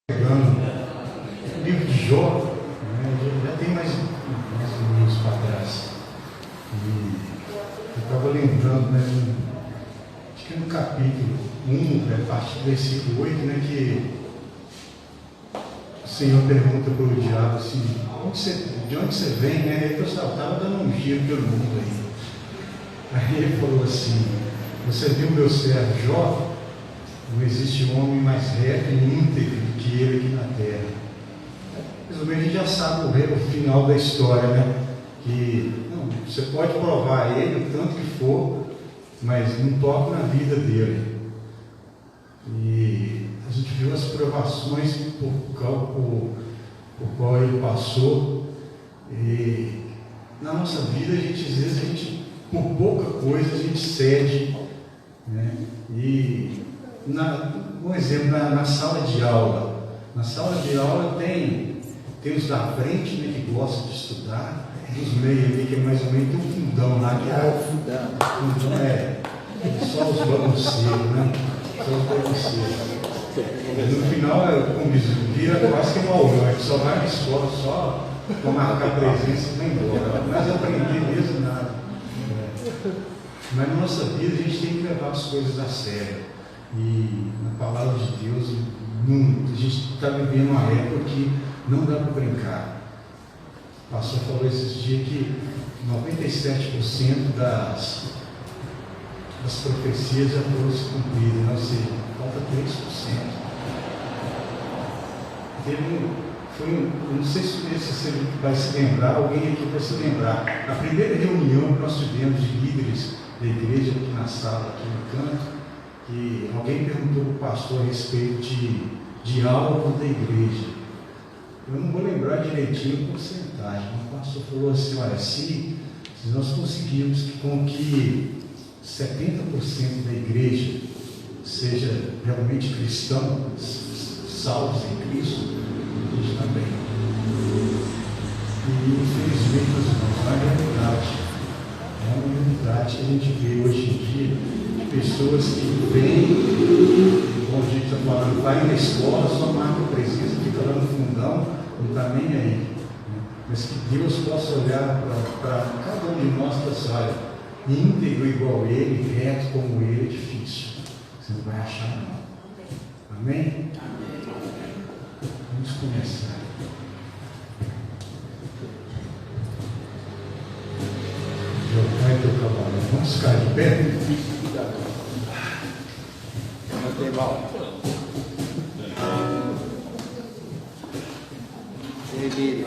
Pegando o livro de Jó, né, já tem mais um mês para trás. E eu estava lembrando, né, acho que é no capítulo 1, a partir do versículo 8, né, que o Senhor pergunta para o diabo assim: de onde você vem? Né? Ele estava dando um giro pelo mundo aí. Aí ele falou assim: você viu meu servo Jó? Não existe um homem mais reto e íntegro do que ele aqui na terra. Mais ou menos a gente já sabe o final da história, né? Que não, você pode provar ele o tanto que for, mas não toca na vida dele. E a gente viu as provações por qual ele passou. E na nossa vida, às vezes, por pouca coisa, a gente cede, né? E um exemplo, na sala de aula. Na sala de aula tem os da frente, né, que gostam de estudar, os meios ali, que é mais ou menos tem um fundão lá, que fundão só os bagunceiros, né? Só os bagunceiros. No final, vira quase que uma aula, só vai na escola, só para marcar presença e vai embora. Mas aprender mesmo nada. Mas na nossa vida a gente tem que levar as coisas a sério. E na palavra de Deus, a gente está vivendo uma época que não dá para brincar. O pastor falou esses dias que 97% das profecias já foram se cumpridas, ou seja, falta 3%. Eu não sei se você vai se lembrar, alguém aqui vai se lembrar. Na primeira reunião que nós tivemos de líderes da igreja aqui na sala, aqui no canto, que alguém perguntou para o pastor a respeito de alvo da igreja. Eu não vou lembrar direitinho a porcentagem, mas o pastor falou assim: olha, se nós conseguirmos com que 70% da igreja seja realmente cristão, salvos em Cristo, a gente está bem. E infelizmente, não é realidade. É uma realidade que a gente vê hoje em dia. Pessoas que vêm, como a gente está falando, vai na escola, só marca a presença, fica lá no fundão, não está nem aí. Né? Mas que Deus possa olhar para cada um de nós e falar assim: olha, íntegro igual ele, reto como ele, é difícil. Você não vai achar, não. Amém? Vamos começar. Vai teu cavalo. Vamos ficar de pé? Não tem mal. Ele.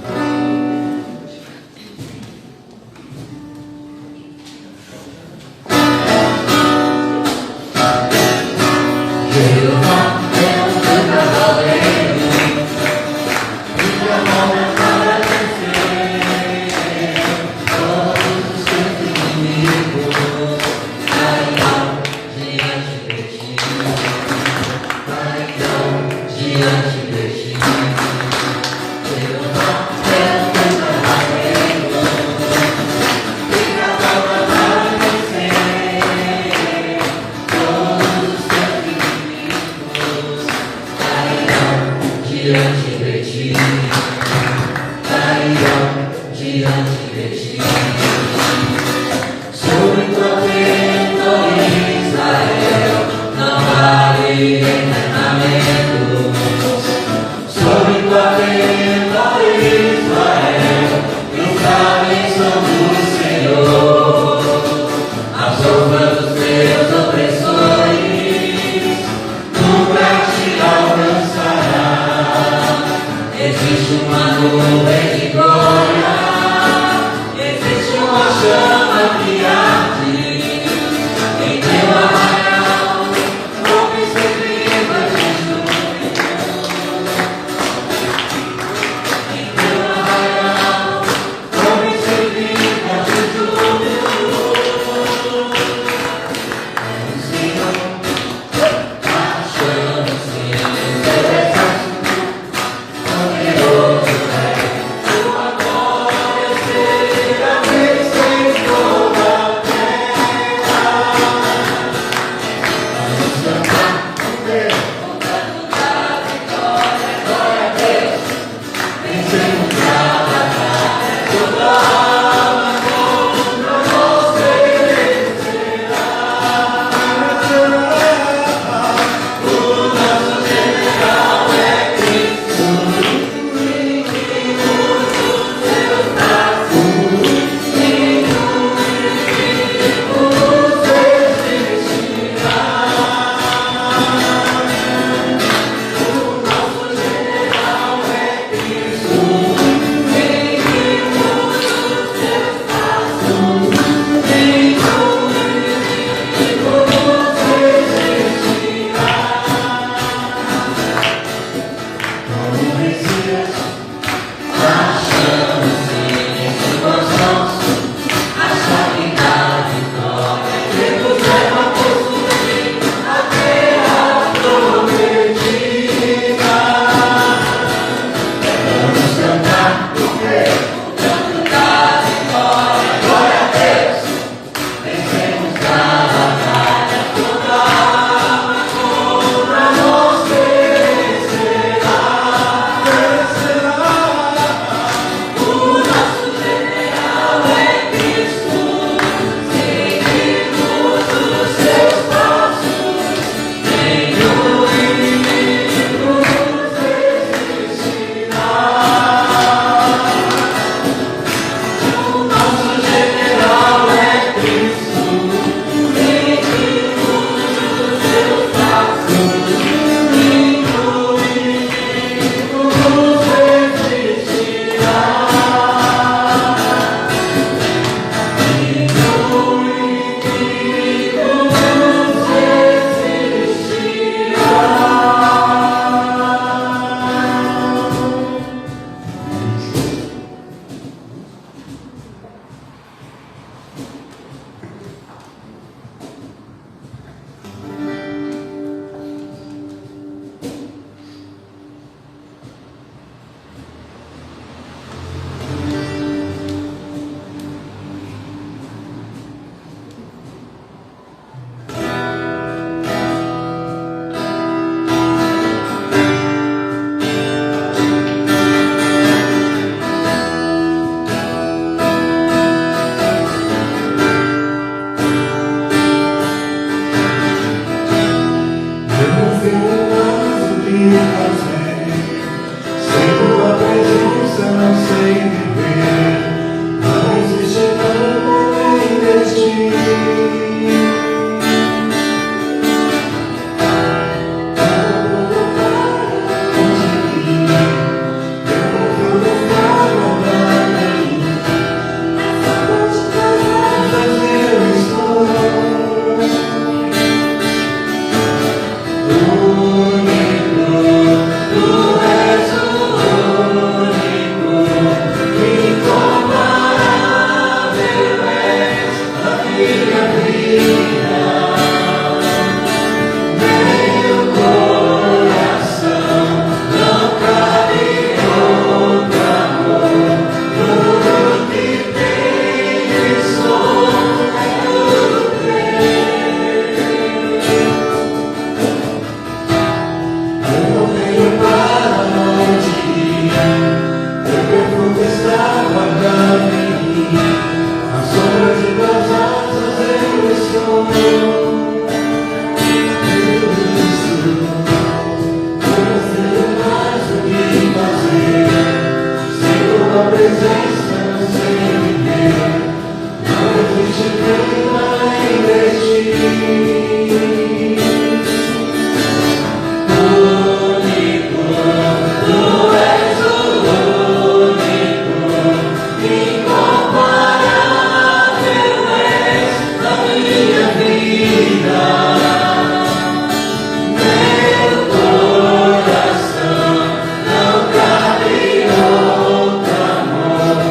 Meu coração não cabe outro amor.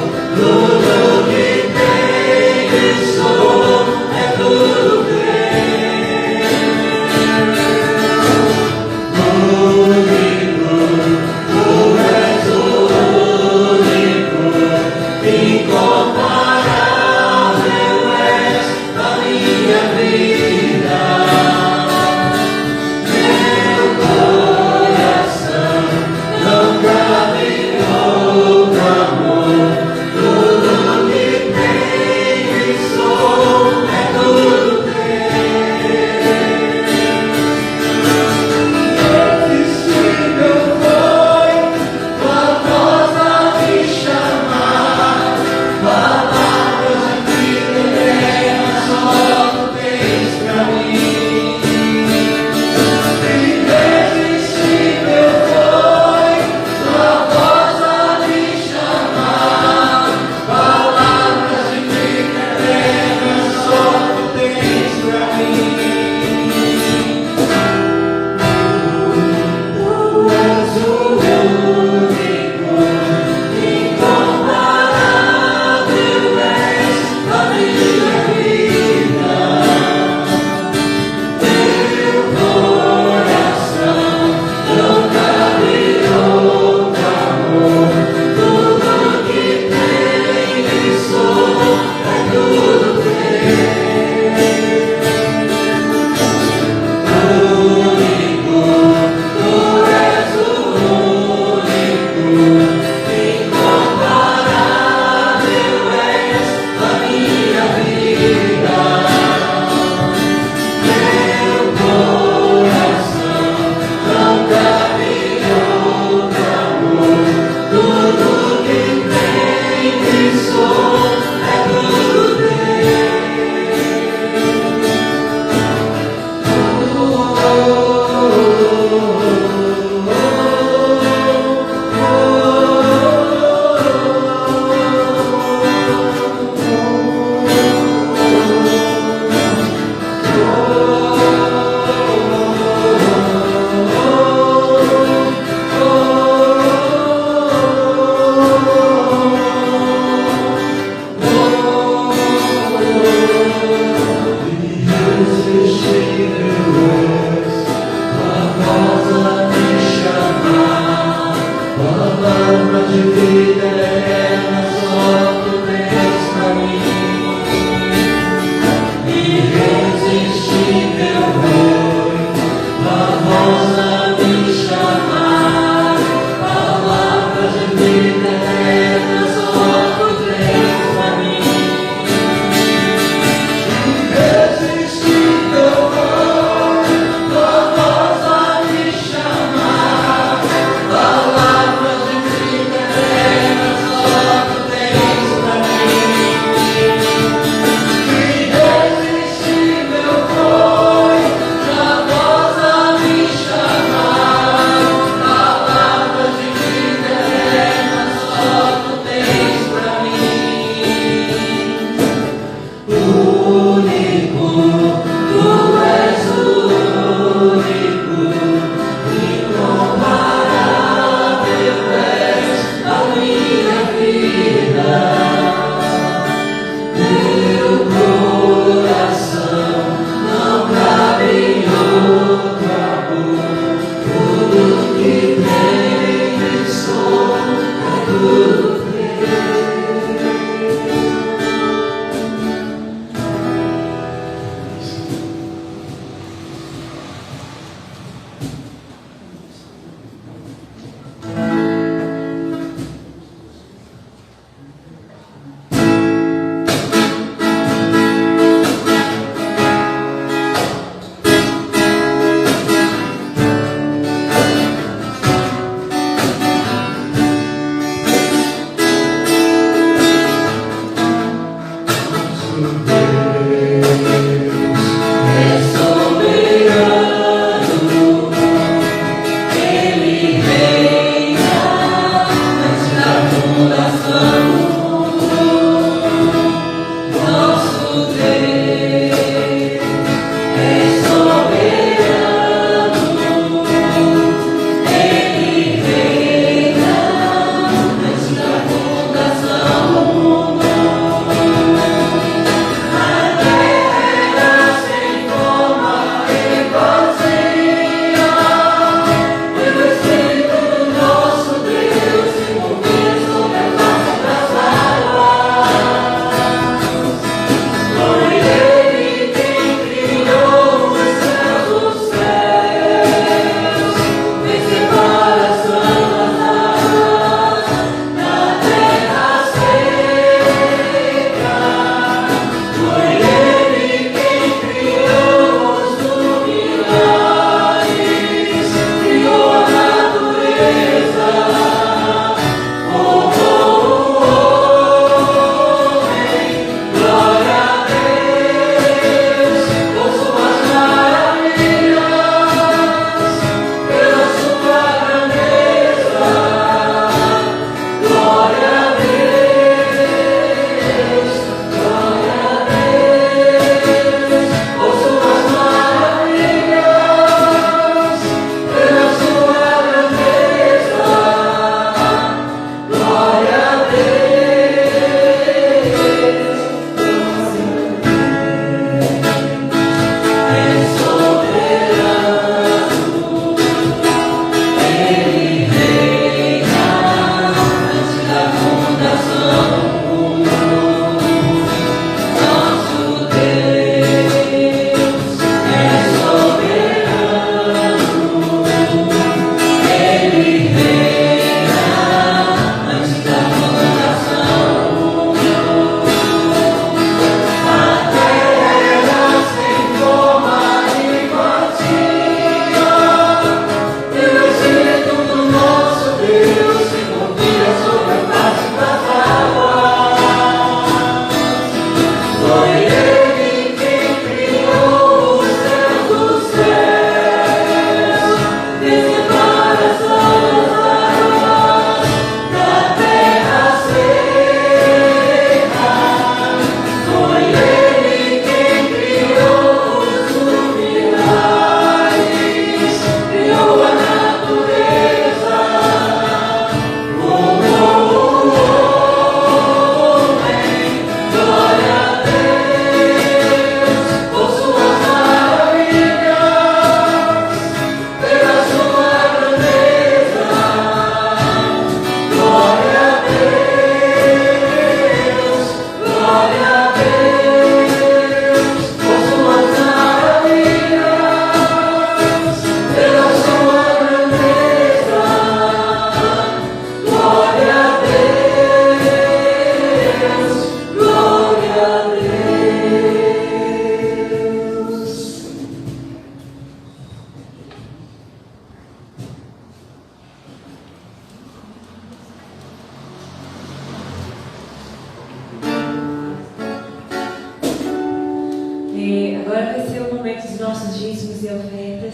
momento dos nossos dízimos e ofertas,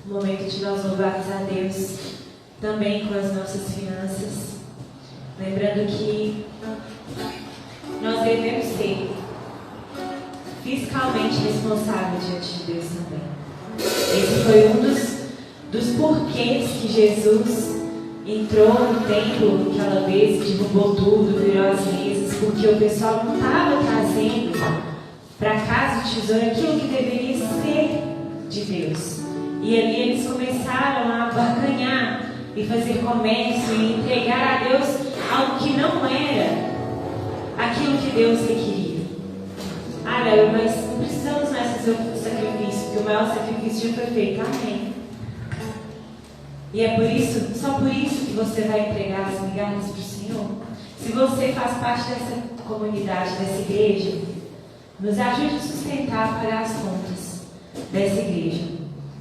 o momento de nós louvarmos a Deus também com as nossas finanças. Lembrando que nós devemos ser fiscalmente responsáveis diante de Deus também. Esse foi um dos porquês que Jesus entrou no templo aquela vez, derrubou tudo, virou as mesas, porque o pessoal não estava trazendo para casa do tesouro aquilo que deveria ser de Deus. E ali eles começaram a barganhar e fazer comércio e entregar a Deus algo que não era aquilo que Deus requeria. Ah, Léo, mas não precisamos mais fazer o sacrifício, porque o maior sacrifício já foi feito. Amém. E é por isso, só por isso que você vai entregar as migalhas para o Senhor. Se você faz parte dessa comunidade, dessa igreja, nos ajude a sustentar, a pagar as contas dessa igreja.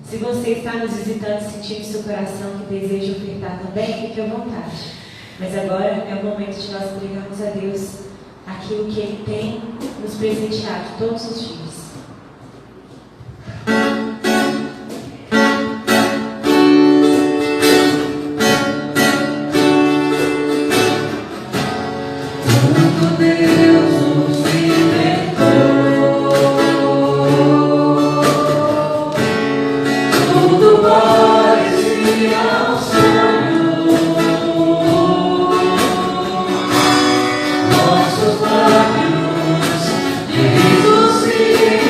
Se você está nos visitando, sentindo seu coração que deseja ofertar também, fique à vontade. Mas agora é o momento de nós entregarmos a Deus aquilo que Ele tem nos presenteado todos os dias. Jesus,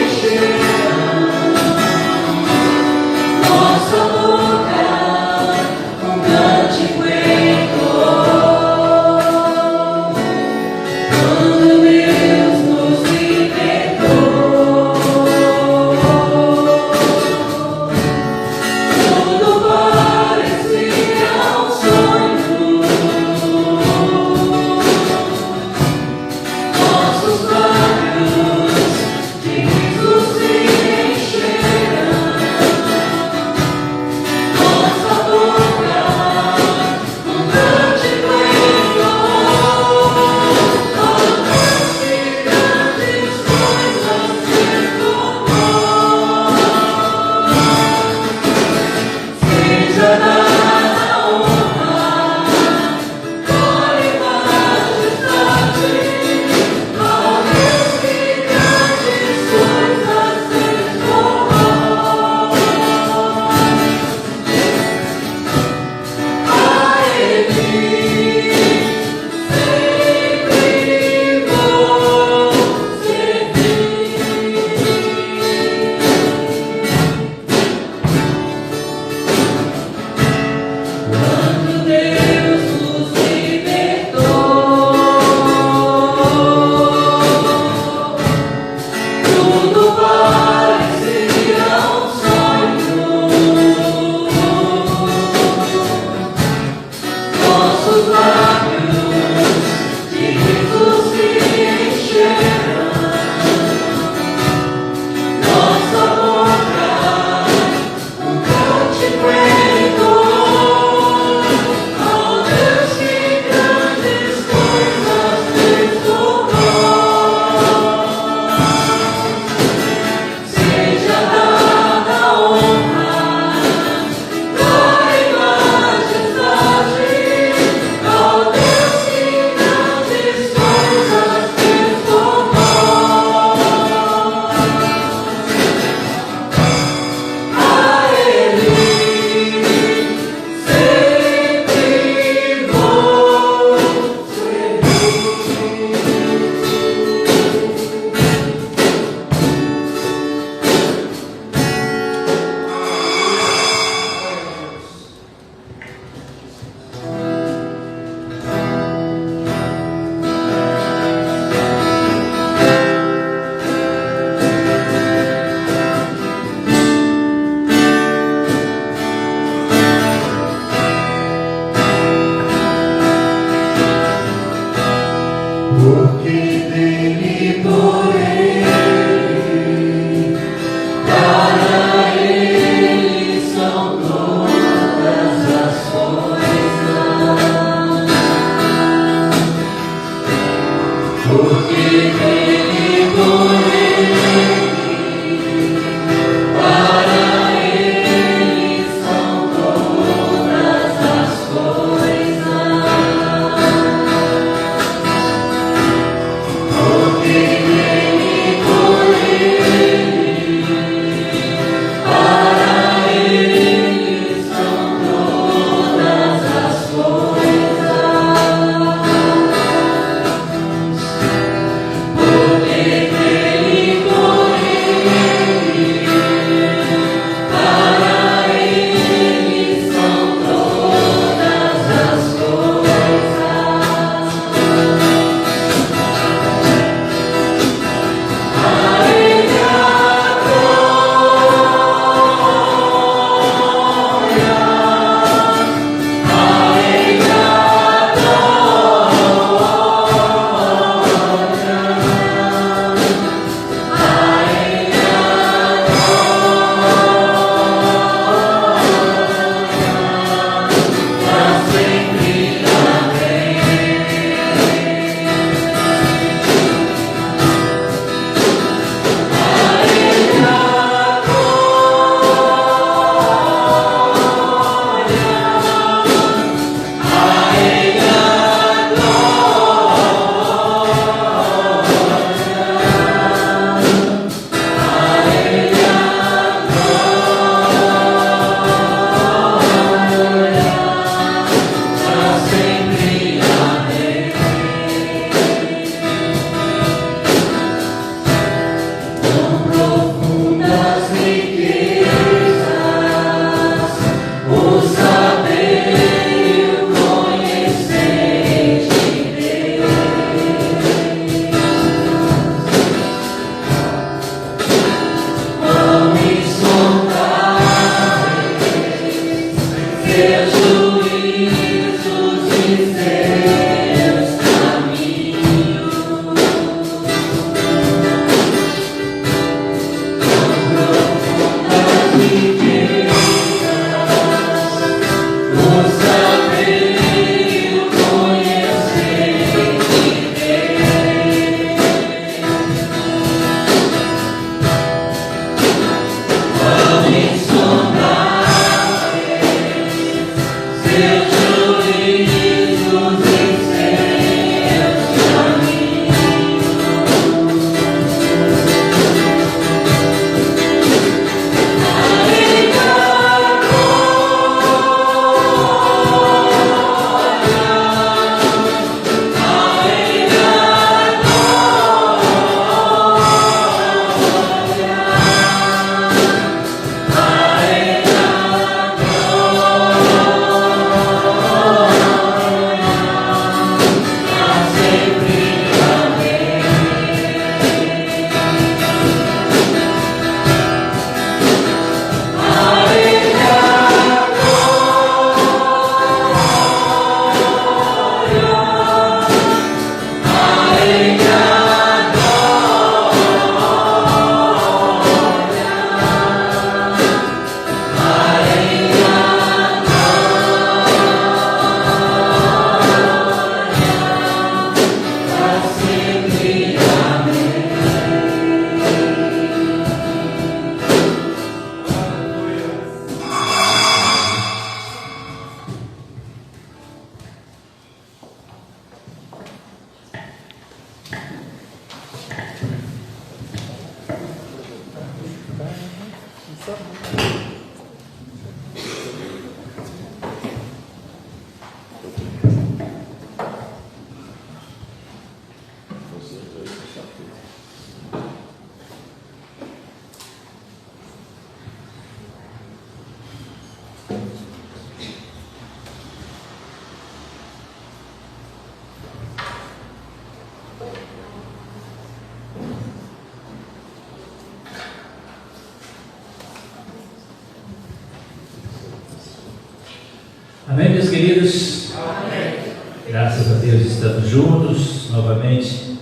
Graças a Deus estamos juntos novamente,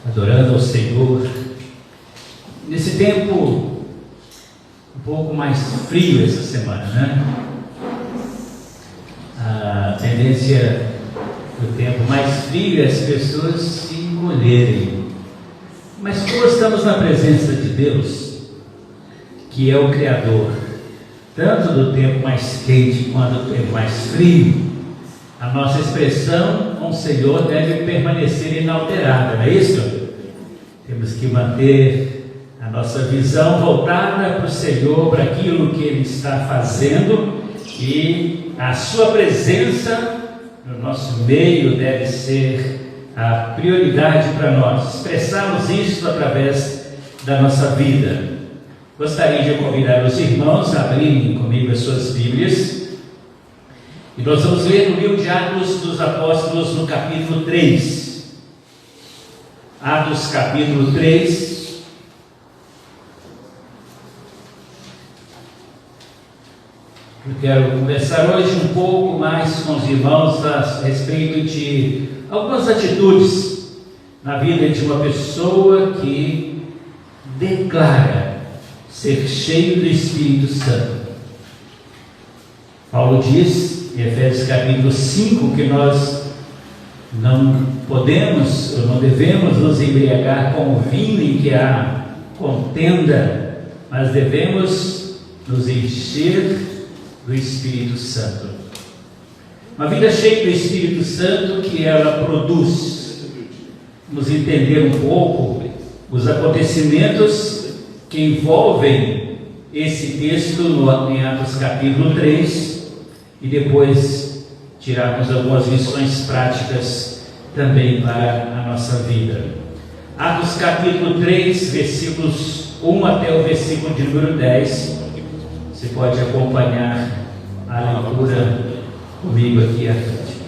adorando ao Senhor. Nesse tempo um pouco mais frio essa semana, né? A tendência do tempo mais frio é as pessoas se encolherem. Mas como estamos na presença de Deus, que é o Criador, tanto do tempo mais quente quanto do tempo mais frio, a nossa expressão com o Senhor deve permanecer inalterada, não é isso? Temos que manter a nossa visão voltada para o Senhor, para aquilo que Ele está fazendo, e a sua presença no nosso meio deve ser a prioridade para nós, expressarmos isso através da nossa vida. Gostaria de convidar os irmãos a abrirem comigo as suas Bíblias, e nós vamos ler no livro de Atos dos Apóstolos, no capítulo 3. Atos capítulo 3. Eu quero conversar hoje um pouco mais com os irmãos a respeito de algumas atitudes na vida de uma pessoa que declara ser cheio do Espírito Santo. Paulo diz em Efésios capítulo 5 que nós não podemos ou não devemos nos embriagar com o vinho em que há contenda, mas devemos nos encher do Espírito Santo. Uma vida cheia do Espírito Santo que ela produz. Vamos entender um pouco os acontecimentos que envolvem esse texto em Atos capítulo 3 e depois tirarmos algumas lições práticas também para a nossa vida. Atos capítulo 3, versículos 1 até o versículo de número 10. Você pode acompanhar a leitura comigo aqui à frente.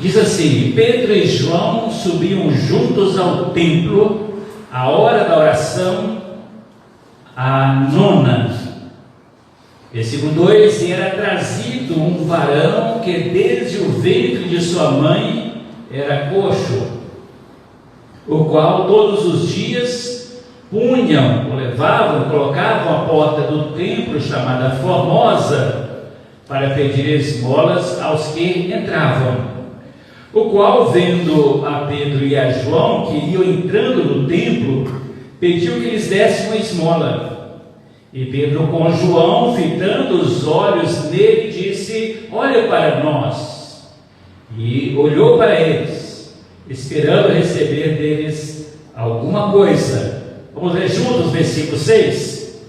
Diz assim: Pedro e João subiam juntos ao templo à hora da oração, a nona. Versículo 2: E era trazido um varão que desde o ventre de sua mãe era coxo, o qual todos os dias punham, ou levavam, colocavam à porta do templo chamada Formosa, para pedir esmolas aos que entravam. O qual, vendo a Pedro e a João que iam entrando no templo, pediu que lhes desse uma esmola. E Pedro, com João, fitando os olhos nele, disse: Olha para nós. E olhou para eles, esperando receber deles alguma coisa. Vamos ler juntos, versículo 6.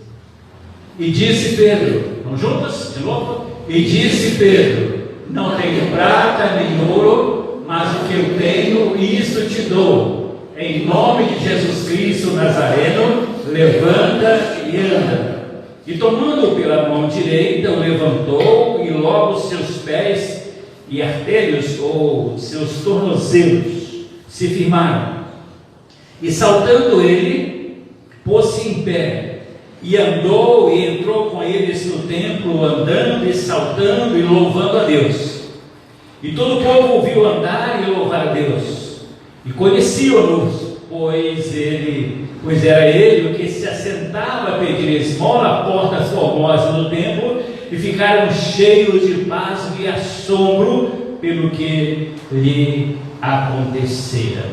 E disse Pedro, vamos juntos, de novo? E disse Pedro: Não tenho prata nem ouro, mas o que eu tenho, isso te dou. Em nome de Jesus Cristo Nazareno, levanta e anda. E tomando-o pela mão direita, o levantou, e logo seus pés e artérios, ou seus tornozelos, se firmaram. E saltando ele, pôs-se em pé, e andou e entrou com eles no templo, andando e saltando e louvando a Deus. E todo o povo ouviu andar e louvar a Deus, e conheciam-no, pois era ele o que se assentava a pedir esmola à porta formosa do templo, e ficaram cheios de pasmo e assombro pelo que lhe acontecera.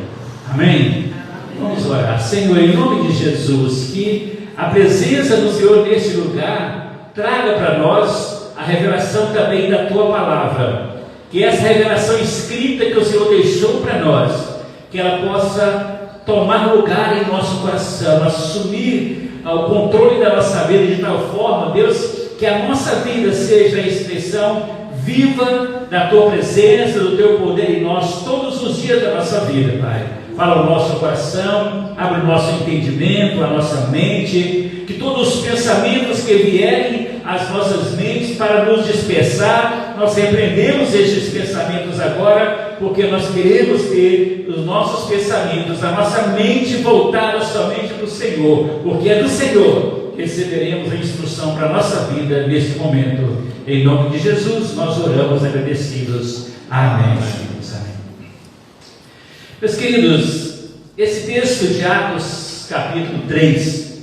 Amém? Vamos orar. Senhor, em nome de Jesus, que a presença do Senhor neste lugar traga para nós a revelação também da Tua Palavra, que essa revelação escrita que o Senhor deixou para nós, que ela possa tomar lugar em nosso coração, assumir o controle da nossa vida de tal forma, Deus, que a nossa vida seja a expressão viva da Tua presença, do Teu poder em nós, todos os dias da nossa vida, Pai. Fala o nosso coração, abre o nosso entendimento, a nossa mente, que todos os pensamentos que vierem às nossas mentes para nos dispersar, nós repreendemos estes pensamentos agora, porque nós queremos ter os nossos pensamentos, a nossa mente voltada somente para o Senhor, porque é do Senhor receberemos a instrução para a nossa vida neste momento. Em nome de Jesus, nós oramos agradecidos. Amém. Amém. Meus queridos, esse texto de Atos, capítulo 3,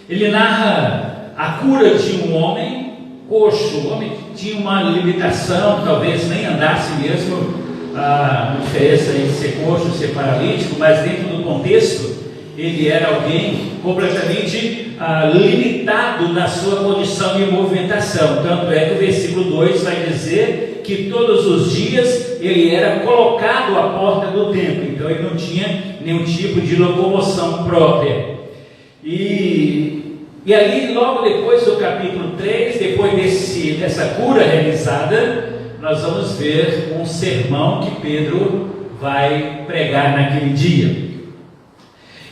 ele narra a cura de um homem coxo. O homem tinha uma limitação, talvez nem andasse mesmo, a diferença entre ser coxo e ser paralítico, mas dentro do contexto, ele era alguém completamente limitado na sua condição de movimentação. Tanto é que o versículo 2 vai dizer que todos os dias ele era colocado à porta do templo, então ele não tinha nenhum tipo de locomoção própria. E aí, logo depois do capítulo 3, depois dessa cura realizada, nós vamos ver um sermão que Pedro vai pregar naquele dia.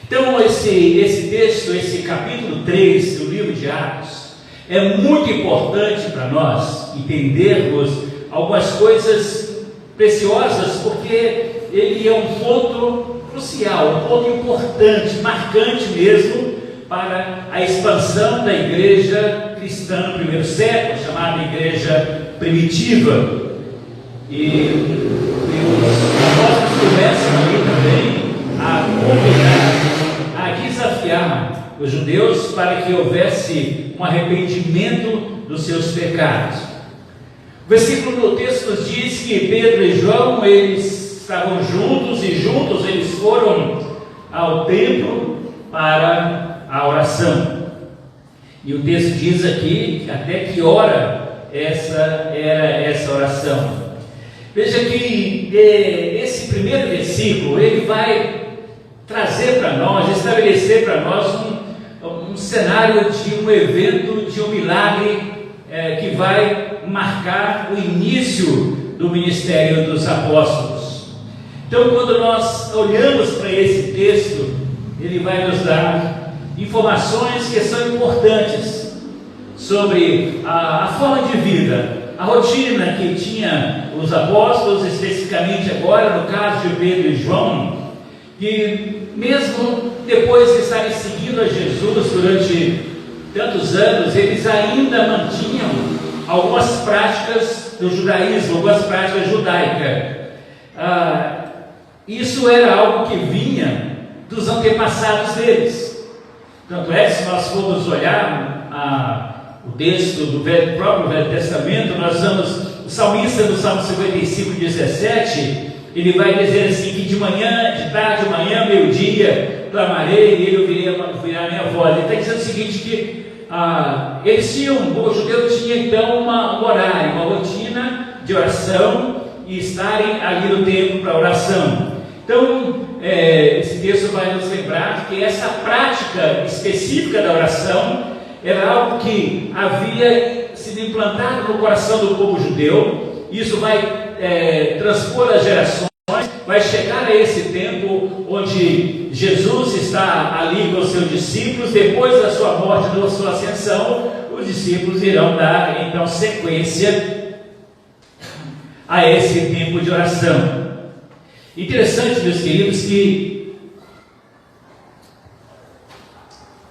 Então, esse texto, esse capítulo 3 do livro de Atos, é muito importante para nós entendermos algumas coisas preciosas, porque ele é um ponto crucial, um ponto importante, marcante mesmo, para a expansão da igreja cristã no primeiro século, chamada igreja primitiva. E os apóstolos começam ali também a convidar, a desafiar os judeus para que houvesse um arrependimento dos seus pecados. O versículo do texto nos diz que Pedro e João, eles estavam juntos e juntos eles foram ao templo para a oração. E o texto diz aqui até que hora era essa oração. Veja que esse primeiro versículo, ele vai trazer para nós, estabelecer para nós um cenário de um evento, de um milagre que vai marcar o início do ministério dos apóstolos. Então, quando nós olhamos para esse texto, ele vai nos dar informações que são importantes sobre a forma de vida, a rotina que tinha os apóstolos, especificamente agora, no caso de Pedro e João, que mesmo depois de estarem seguindo a Jesus durante tantos anos, eles ainda mantinham algumas práticas do judaísmo, algumas práticas judaicas. Isso era algo que vinha dos antepassados deles. Tanto é que, se nós formos olhar o texto do próprio Velho Testamento, nós vamos, o salmista no Salmo 55, 17, ele vai dizer assim, que de manhã, de tarde, de manhã, meio-dia, clamarei e ele ouvirá a minha voz. Ele está dizendo o seguinte, que o judeu tinha então um horário, uma rotina de oração e estarem ali no templo para oração. Então, esse texto vai nos lembrar que essa prática específica da oração era algo que havia sido implantado no coração do povo judeu. Isso vai transpor as gerações, vai chegar a esse tempo onde Jesus está ali com os seus discípulos. Depois da sua morte, da sua ascensão, os discípulos irão dar então sequência a esse tempo de oração. Interessante, meus queridos, que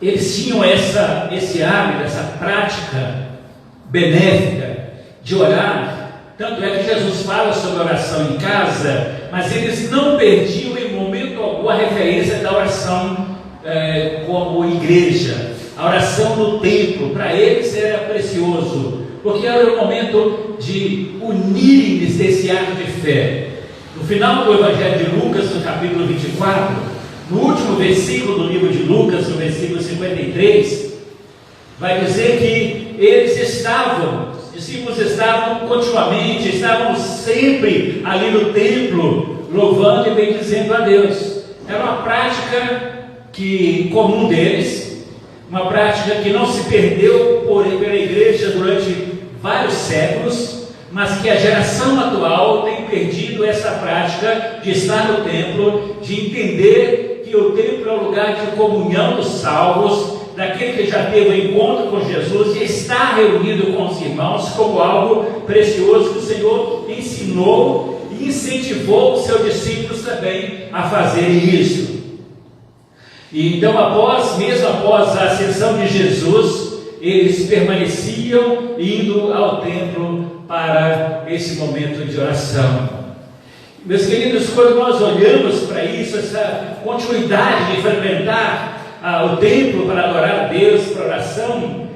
eles tinham esse hábito, essa prática benéfica de orar. Tanto é que Jesus fala sobre oração em casa, mas eles não perdiam em momento algum a referência da oração como igreja. A oração no templo, para eles era precioso, porque era o momento de unirem-se desse ato de fé. No final do Evangelho de Lucas, no capítulo 24, no último versículo do livro de Lucas, no versículo 53, vai dizer que os discípulos estavam continuamente, estavam sempre ali no templo, louvando e bendizendo a Deus. Era uma prática comum deles, uma prática que não se perdeu pela igreja durante vários séculos, mas que a geração atual tem perdido essa prática de estar no templo, de entender que o templo é um lugar de comunhão dos salvos, daquele que já teve um encontro com Jesus e está reunido com os irmãos como algo precioso que o Senhor ensinou e incentivou os seus discípulos também a fazerem isso. E então, mesmo após a ascensão de Jesus, eles permaneciam indo ao templo para esse momento de oração. Meus queridos, quando nós olhamos para isso, essa continuidade de frequentar o templo para adorar a Deus, para oração,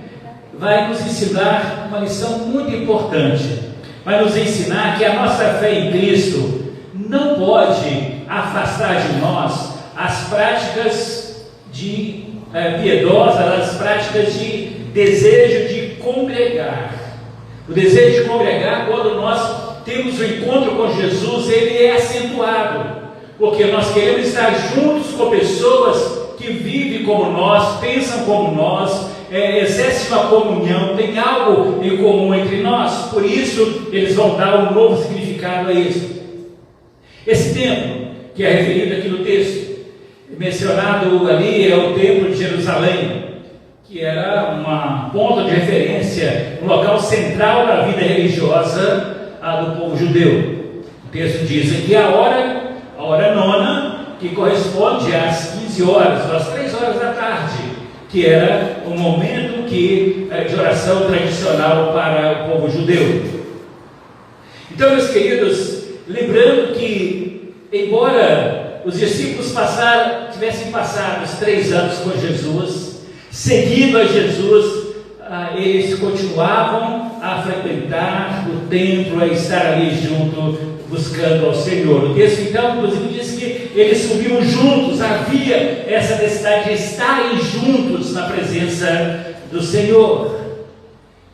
vai nos ensinar uma lição muito importante. Vai nos ensinar que a nossa fé em Cristo não pode afastar de nós as práticas piedosas, as práticas de desejo de congregar. O desejo de congregar, quando nós temos o encontro com Jesus, ele é acentuado, porque nós queremos estar juntos com pessoas que vivem como nós, pensam como nós, exercem uma comunhão, tem algo em comum entre nós. Por isso eles vão dar um novo significado a isso. Esse templo, que é referido aqui no texto, mencionado ali, é o templo de Jerusalém, que era uma ponta de referência, um local central da vida religiosa do povo judeu. O texto diz aqui a hora nona, que corresponde às 15 horas, às 3 horas da tarde, que era o momento de oração tradicional para o povo judeu. Então, meus queridos, lembrando que, embora os discípulos tivessem passado os 3 anos com Jesus, seguindo a Jesus, eles continuavam a frequentar o templo, a estar ali junto, buscando ao Senhor. O texto então, inclusive, diz que eles subiam juntos, havia essa necessidade de estarem juntos na presença do Senhor.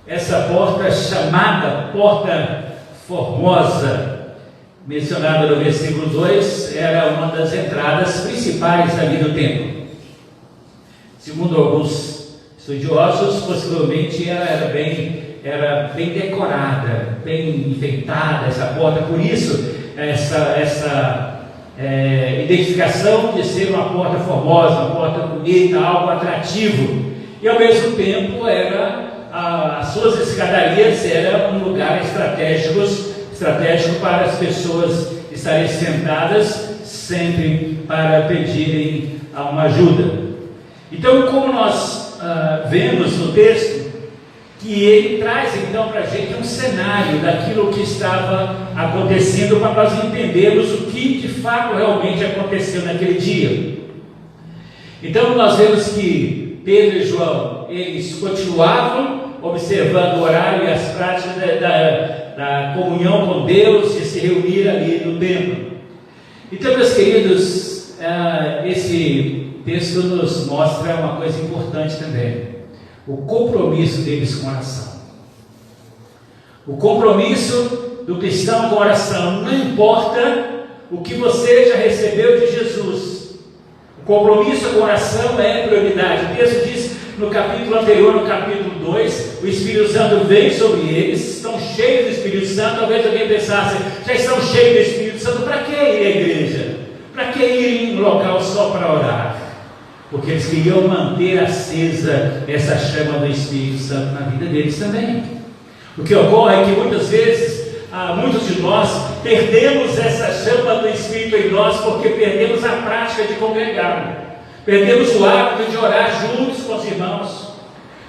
Essa porta chamada Porta Formosa, mencionada no versículo 2, era uma das entradas principais ali do templo. Segundo alguns estudiosos, possivelmente era bem decorada, bem enfeitada essa porta, por isso essa identificação de ser uma porta formosa, uma porta bonita, algo atrativo, e ao mesmo tempo as suas escadarias eram um lugar estratégico para as pessoas estarem sentadas sempre para pedirem uma ajuda. Então, como nós vemos no texto, que ele traz então para a gente um cenário daquilo que estava acontecendo, para nós entendermos o que de fato realmente aconteceu naquele dia. Então nós vemos que Pedro e João, eles continuavam observando o horário e as práticas da comunhão com Deus, de se reunir ali no templo. Então, meus queridos, esse texto nos mostra uma coisa importante também: o compromisso deles com a oração. O compromisso do cristão com a oração, não importa o que você já recebeu de Jesus, o compromisso com a oração é prioridade. O texto diz no capítulo anterior, no capítulo 2, o Espírito Santo vem sobre eles, estão cheios do Espírito Santo. Talvez alguém pensasse, já estão cheios do Espírito Santo, para que ir à igreja? Para que ir em um local só para orar? Porque eles queriam manter acesa essa chama do Espírito Santo na vida deles também. O que ocorre é que muitas vezes, muitos de nós perdemos essa chama do Espírito em nós, porque perdemos a prática de congregar, perdemos o hábito de orar juntos com os irmãos.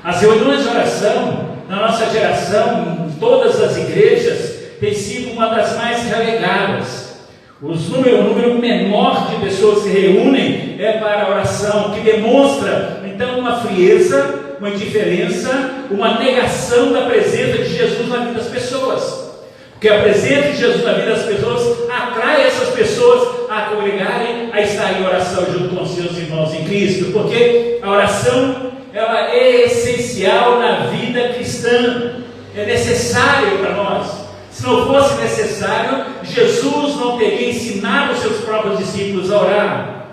As reuniões de oração, na nossa geração, em todas as igrejas, tem sido uma das mais relegadas. O número menor de pessoas que se reúnem é para a oração, que demonstra então uma frieza, uma indiferença, uma negação da presença de Jesus na vida das pessoas. Porque a presença de Jesus na vida das pessoas atrai essas pessoas a congregarem, a estar em oração junto com seus irmãos em Cristo. Porque a oração, ela é essencial na vida cristã, é necessário para nós. Se não fosse necessário, Jesus não teria ensinado os seus próprios discípulos a orar.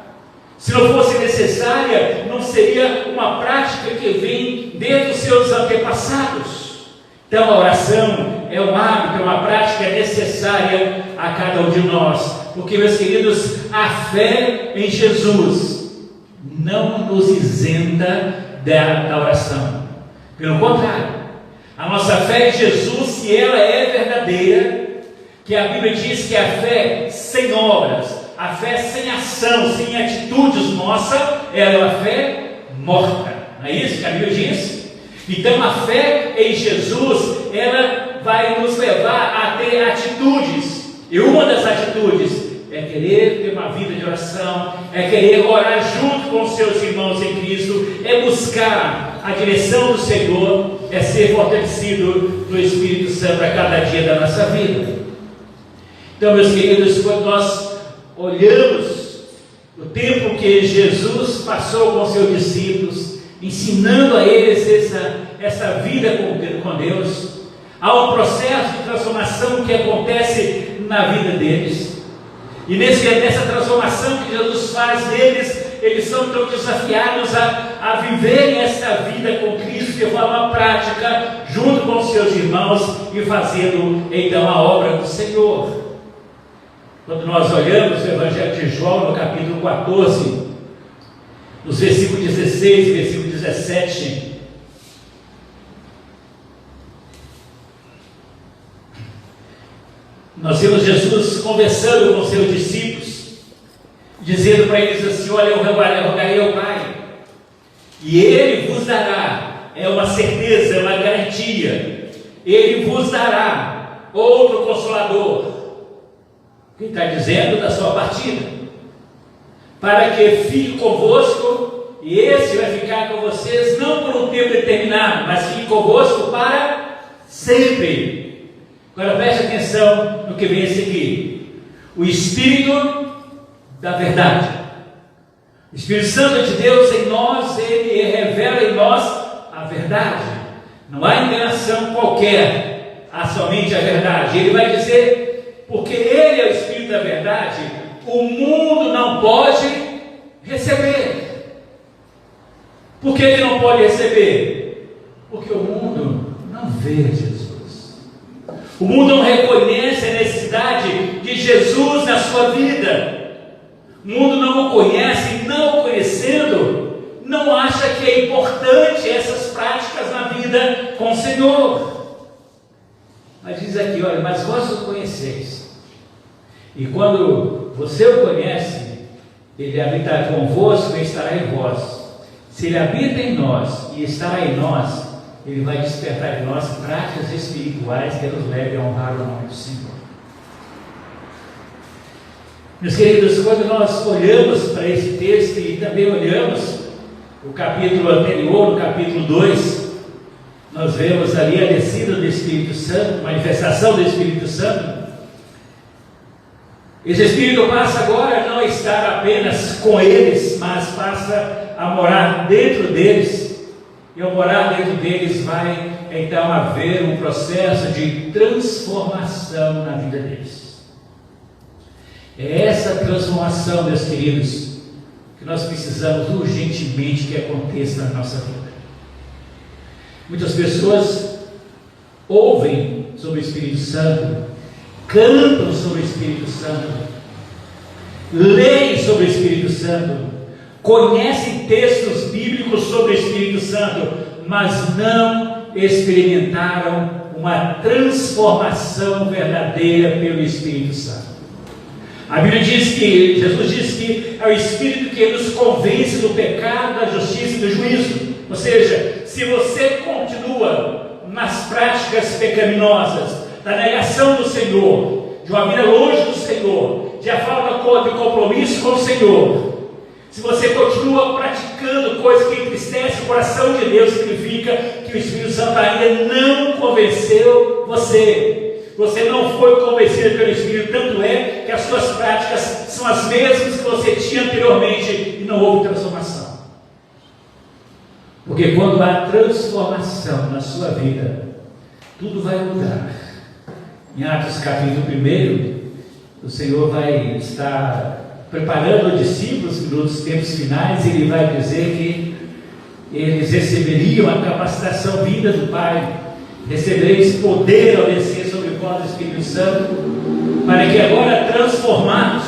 Se não fosse necessária, não seria uma prática que vem desde os seus antepassados. Então a oração é um hábito, é uma prática necessária a cada um de nós. Porque, meus queridos, a fé em Jesus não nos isenta da oração. Pelo contrário, a nossa fé em Jesus, se ela é verdadeira, que a Bíblia diz que a fé sem obras a fé sem ação, sem atitudes nossa, ela é uma fé morta. Não é isso que a Bíblia diz? Então a fé em Jesus, ela vai nos levar a ter atitudes. E uma das atitudes é querer ter uma vida de oração, é querer orar junto com os seus irmãos em Cristo, é buscar a direção do Senhor, é ser fortalecido no Espírito Santo a cada dia da nossa vida. Então, meus queridos, quando nós olhamos o tempo que Jesus passou com seus discípulos, ensinando a eles essa vida com Deus, há um processo de transformação que acontece na vida deles. E nessa transformação que Jesus faz neles, eles são tão desafiados a viverem esta vida com Cristo de forma prática, junto com seus irmãos e fazendo então a obra do Senhor. Quando nós olhamos o Evangelho de João, no capítulo 14, nos versículos 16 e versículo 17, nós vemos Jesus conversando com seus discípulos, dizendo para eles assim: olha, eu rogarei ao Pai, e Ele vos dará, é uma certeza, é uma garantia, Ele vos dará outro Consolador, que está dizendo da sua partida, para que fique convosco, e esse vai ficar com vocês, não por um tempo determinado, mas fique convosco para sempre. Agora preste atenção no que vem a seguir: o Espírito da verdade. O Espírito Santo de Deus em nós, ele revela em nós a verdade. Não há enganação qualquer, há somente a verdade. Ele vai dizer, porque ele é o Espírito da verdade, o mundo não pode receber. Por que ele não pode receber? Porque o mundo não vê Jesus. O mundo não reconhece a necessidade de Jesus na sua vida. O mundo não o conhece, e não o conhecendo, não acha que é importante essas práticas na vida com o Senhor. Mas diz aqui, olha, mas vós o conheceis, e quando você o conhece, ele habita convosco e estará em vós. Se ele habita em nós e estará em nós, ele vai despertar em nós práticas espirituais que nos levem a honrar o nome do Senhor. Meus queridos, quando nós olhamos para esse texto e também olhamos o capítulo anterior, no capítulo 2, nós vemos ali a descida do Espírito Santo, manifestação do Espírito Santo. Esse Espírito passa agora a não estar apenas com eles, mas passa a morar dentro deles. E ao morar dentro deles vai então haver um processo de transformação na vida deles. É essa transformação, meus queridos, que nós precisamos urgentemente que aconteça na nossa vida. Muitas pessoas ouvem sobre o Espírito Santo, cantam sobre o Espírito Santo, leem sobre o Espírito Santo, conhecem textos bíblicos sobre o Espírito Santo, mas não experimentaram uma transformação verdadeira pelo Espírito Santo. A Bíblia diz que, Jesus diz que é o Espírito que nos convence do pecado, da justiça e do juízo. Ou seja, se você continua nas práticas pecaminosas, da negação do Senhor, de uma vida longe do Senhor, de a falta de compromisso com o Senhor, se você continua praticando coisas que entristecem o coração de Deus, significa que o Espírito Santo ainda não convenceu você. Você não foi convencido pelo Espírito, tanto é que as suas práticas são as mesmas que você tinha anteriormente e não houve transformação. Porque quando há transformação na sua vida, tudo vai mudar. Em Atos capítulo 1, o Senhor vai estar preparando os discípulos nos tempos finais, e Ele vai dizer que eles receberiam a capacitação vinda do Pai, recebereis poder ao descer sobre vós o Espírito Santo, para que agora transformados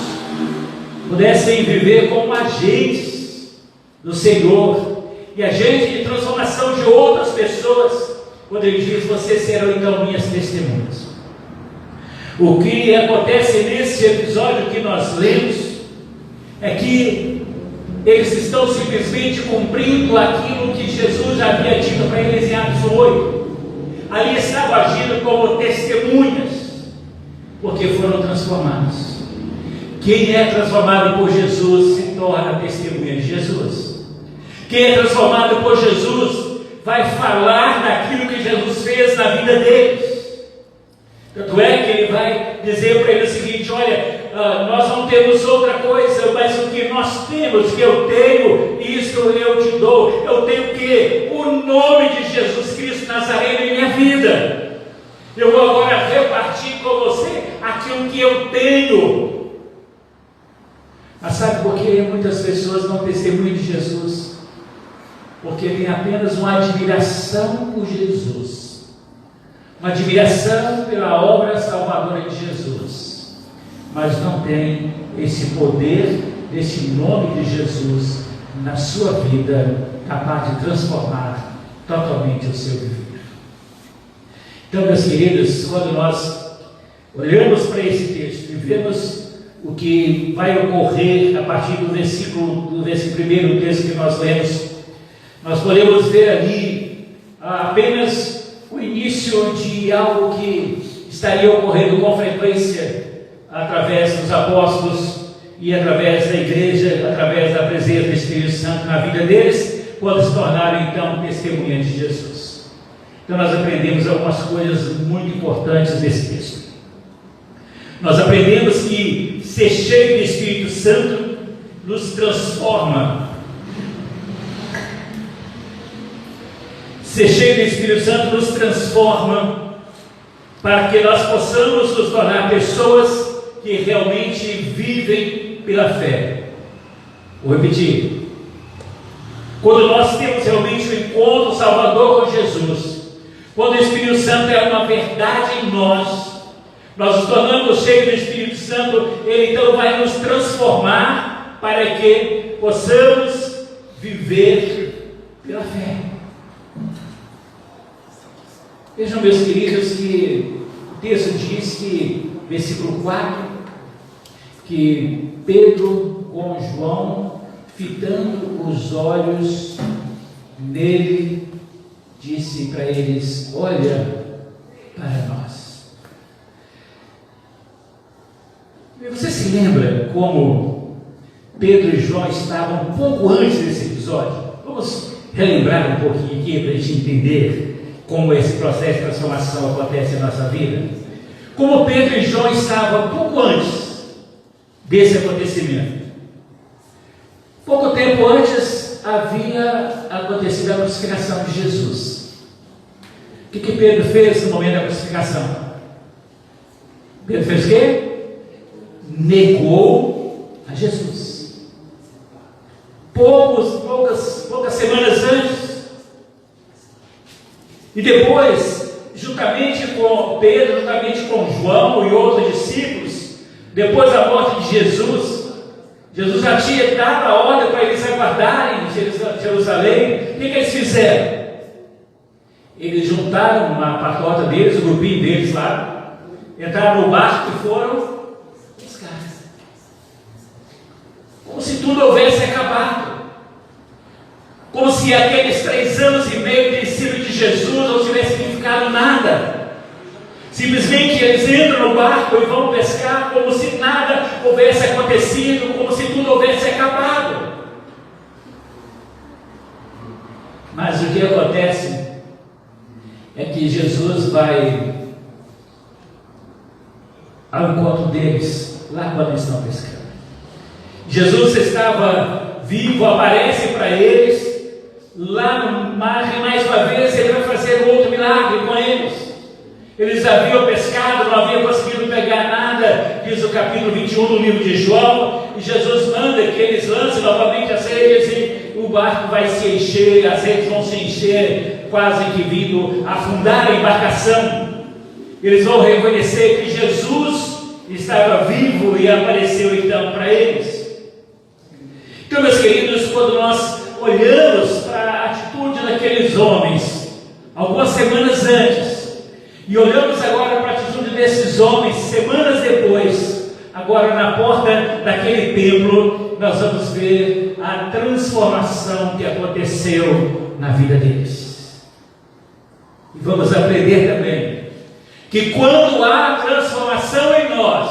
pudessem viver como agentes do Senhor e agentes de transformação de outras pessoas. Quando Ele diz: vocês serão então minhas testemunhas. O que acontece nesse episódio que nós lemos é que eles estão simplesmente cumprindo aquilo que Jesus já havia dito para eles em Atos 8. Ali estavam agindo como testemunhas, porque foram transformados. Quem é transformado por Jesus se torna testemunha de Jesus. Quem é transformado por Jesus vai falar daquilo que Jesus fez na vida deles. Tanto é que ele vai dizer para eles o seguinte: olha, nós não temos outra coisa, mas o que nós temos, que eu tenho, isso eu te dou. Eu tenho o quê? O nome de Jesus Cristo Nazareno em minha vida. Eu vou agora repartir com você aquilo que eu tenho. Mas sabe por que muitas pessoas não testemunham de Jesus? Porque tem apenas uma admiração por Jesus, uma admiração pela obra salvadora de Jesus, mas não tem esse poder desse nome de Jesus na sua vida, capaz de transformar totalmente o seu viver. Então, meus queridos, quando nós olhamos para esse texto e vemos o que vai ocorrer a partir desse primeiro texto que nós lemos, nós podemos ver ali apenas o início de algo que estaria ocorrendo com frequência através dos apóstolos e através da igreja, através da presença do Espírito Santo na vida deles, quando se tornaram então testemunhas de Jesus. Então nós aprendemos algumas coisas muito importantes desse texto. Nós aprendemos que ser cheio do Espírito Santo nos transforma. Ser cheio do Espírito Santo nos transforma para que nós possamos nos tornar pessoas que realmente vivem pela fé. Vou repetir. Quando nós temos realmente o encontro salvador com Jesus, quando o Espírito Santo é uma verdade em nós nos tornamos cheios do Espírito Santo, ele então vai nos transformar para que possamos viver pela fé. Vejam, meus queridos, que o texto diz que, versículo 4, que Pedro com João, fitando os olhos nele, disse para eles: olha para nós. Você se lembra como Pedro e João estavam um pouco antes desse episódio? Vamos relembrar um pouquinho aqui para a gente entender como esse processo de transformação acontece na nossa vida. Como Pedro e João estavam um pouco antes desse acontecimento. Pouco tempo antes havia acontecido a crucificação de Jesus. O que Pedro fez no momento da crucificação? Pedro fez o quê? Negou a Jesus. Poucas semanas antes. E depois, juntamente com Pedro, juntamente com João e outros discípulos, depois da morte de Jesus, Jesus já tinha dado a ordem para eles aguardarem em Jerusalém. O que eles fizeram? Eles juntaram uma patota deles, um grupinho deles lá, entraram no barco e foram pescar. Como se tudo houvesse acabado. Como se aqueles 3 anos e meio de ensino de Jesus não tivessem significado nada. Simplesmente eles entram no barco e vão pescar como se nada houvesse acontecido, como se tudo houvesse acabado. Mas o que acontece é que Jesus vai ao encontro deles, lá quando eles estão pescando. Jesus estava vivo, aparece para eles lá no mar, e mais uma vez ele vai fazer um outro milagre com eles. Eles haviam pescado, não haviam conseguido pegar nada, diz o capítulo 21 do livro de João, e Jesus manda que eles lancem novamente as redes e o barco vai se encher, as redes vão se encher, quase que vindo afundar a embarcação. Eles vão reconhecer que Jesus estava vivo e apareceu então para eles. Então, meus queridos, quando nós olhamos para a atitude daqueles homens, algumas semanas antes, e olhamos agora para a atitude desses homens, semanas depois, agora na porta daquele templo, nós vamos ver a transformação que aconteceu na vida deles. E vamos aprender também que quando há transformação em nós,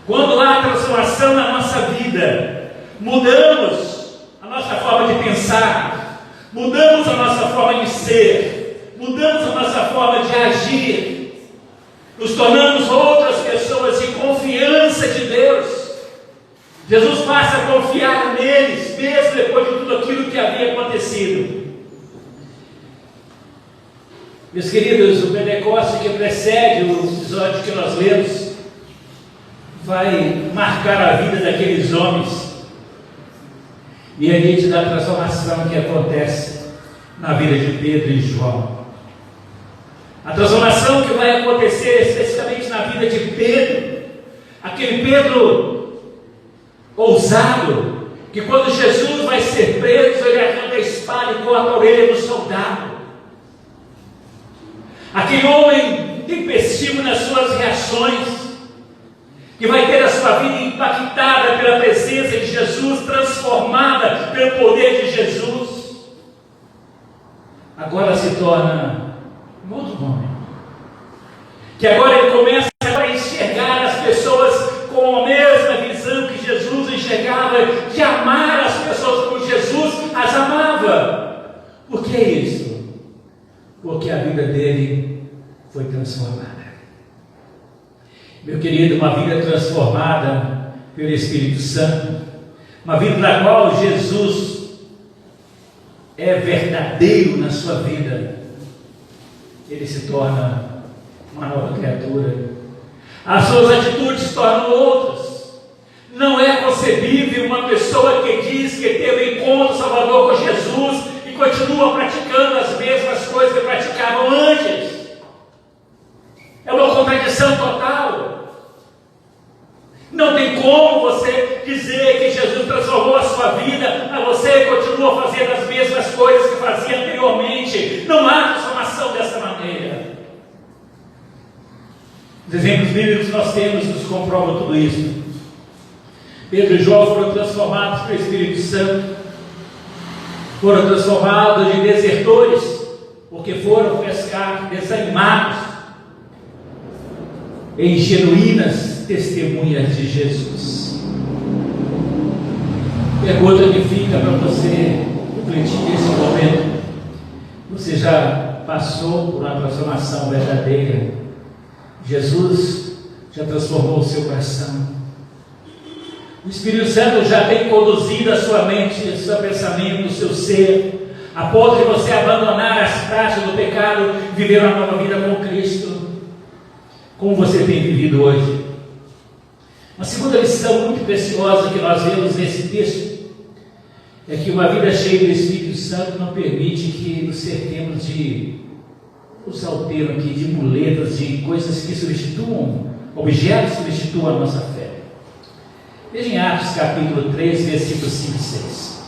quando há transformação na nossa vida, mudamos a nossa forma de pensar, mudamos a nossa forma de ser, mudamos a nossa forma de agir, nos tornamos outras pessoas de confiança de Deus. Jesus passa a confiar neles, mesmo depois de tudo aquilo que havia acontecido. Meus queridos, o Pentecostes que precede o episódio que nós lemos vai marcar a vida daqueles homens e a gente da transformação que acontece na vida de Pedro e João. A transformação que vai acontecer especificamente na vida de Pedro, aquele Pedro ousado, que quando Jesus vai ser preso, ele arranca a espada e corta a orelha do soldado. Aquele homem tempestivo nas suas reações, que vai ter a sua vida impactada pela presença de Jesus, transformada pelo poder de Jesus, agora se torna um outro homem, que agora ele começa a enxergar as pessoas com a mesma visão que Jesus enxergava, de amar as pessoas como Jesus as amava. Por que isso? Porque a vida dele foi transformada. Meu querido, uma vida transformada pelo Espírito Santo, uma vida na qual Jesus é verdadeiro na sua vida, ele se torna uma nova criatura. As suas atitudes se tornam outras. Não é concebível uma pessoa que diz que teve encontro Salvador com Jesus e continua praticando as mesmas coisas que praticavam antes. É uma contradição total. Não tem como você dizer que Jesus transformou a sua vida, mas você continua fazendo as mesmas coisas que fazia anteriormente. Não há transformação dessa maneira. Os exemplos bíblicos que nós temos nos comprovam tudo isso. Pedro e João foram transformados pelo Espírito Santo, foram transformados de desertores, porque foram pescar desanimados, em genuínas testemunhas de Jesus. Pergunta que fica para você refletir nesse momento: você já passou por uma transformação verdadeira? Jesus já transformou o seu coração? O Espírito Santo já tem conduzido a sua mente, o seu pensamento, o seu ser, a ponto de você abandonar as práticas do pecado e viver uma nova vida com Cristo? Como você tem vivido hoje? Uma segunda lição muito preciosa que nós vemos nesse texto é que uma vida cheia do Espírito Santo não permite que nos cerquemos de, usar o termo aqui, de muletas, de coisas que substituam, objetos que substituam a nossa fé. Veja em Atos capítulo 3, versículos 5 e 6.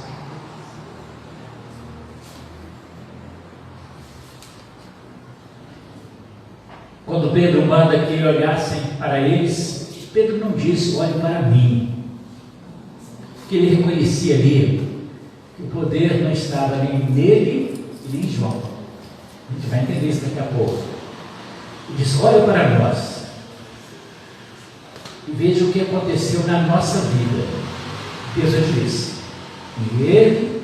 Quando Pedro manda que olhassem para eles, Pedro não disse: olhe para mim, porque ele reconhecia ali que o poder não estava nem nele e nem em João. A gente vai entender isso daqui a pouco. Ele disse: olhe para nós e veja o que aconteceu na nossa vida. Deus disse: e ele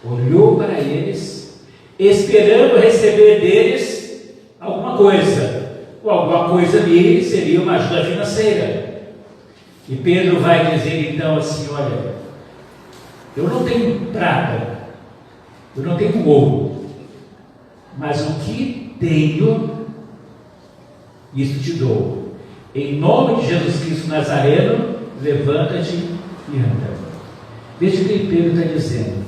olhou para eles, esperando receber deles alguma coisa, ou alguma coisa dele seria uma ajuda financeira. E Pedro vai dizer então assim: olha, eu não tenho prata, eu não tenho ouro, mas o que tenho, isso te dou. Em nome de Jesus Cristo Nazareno, levanta-te e anda. Veja o que Pedro está dizendo: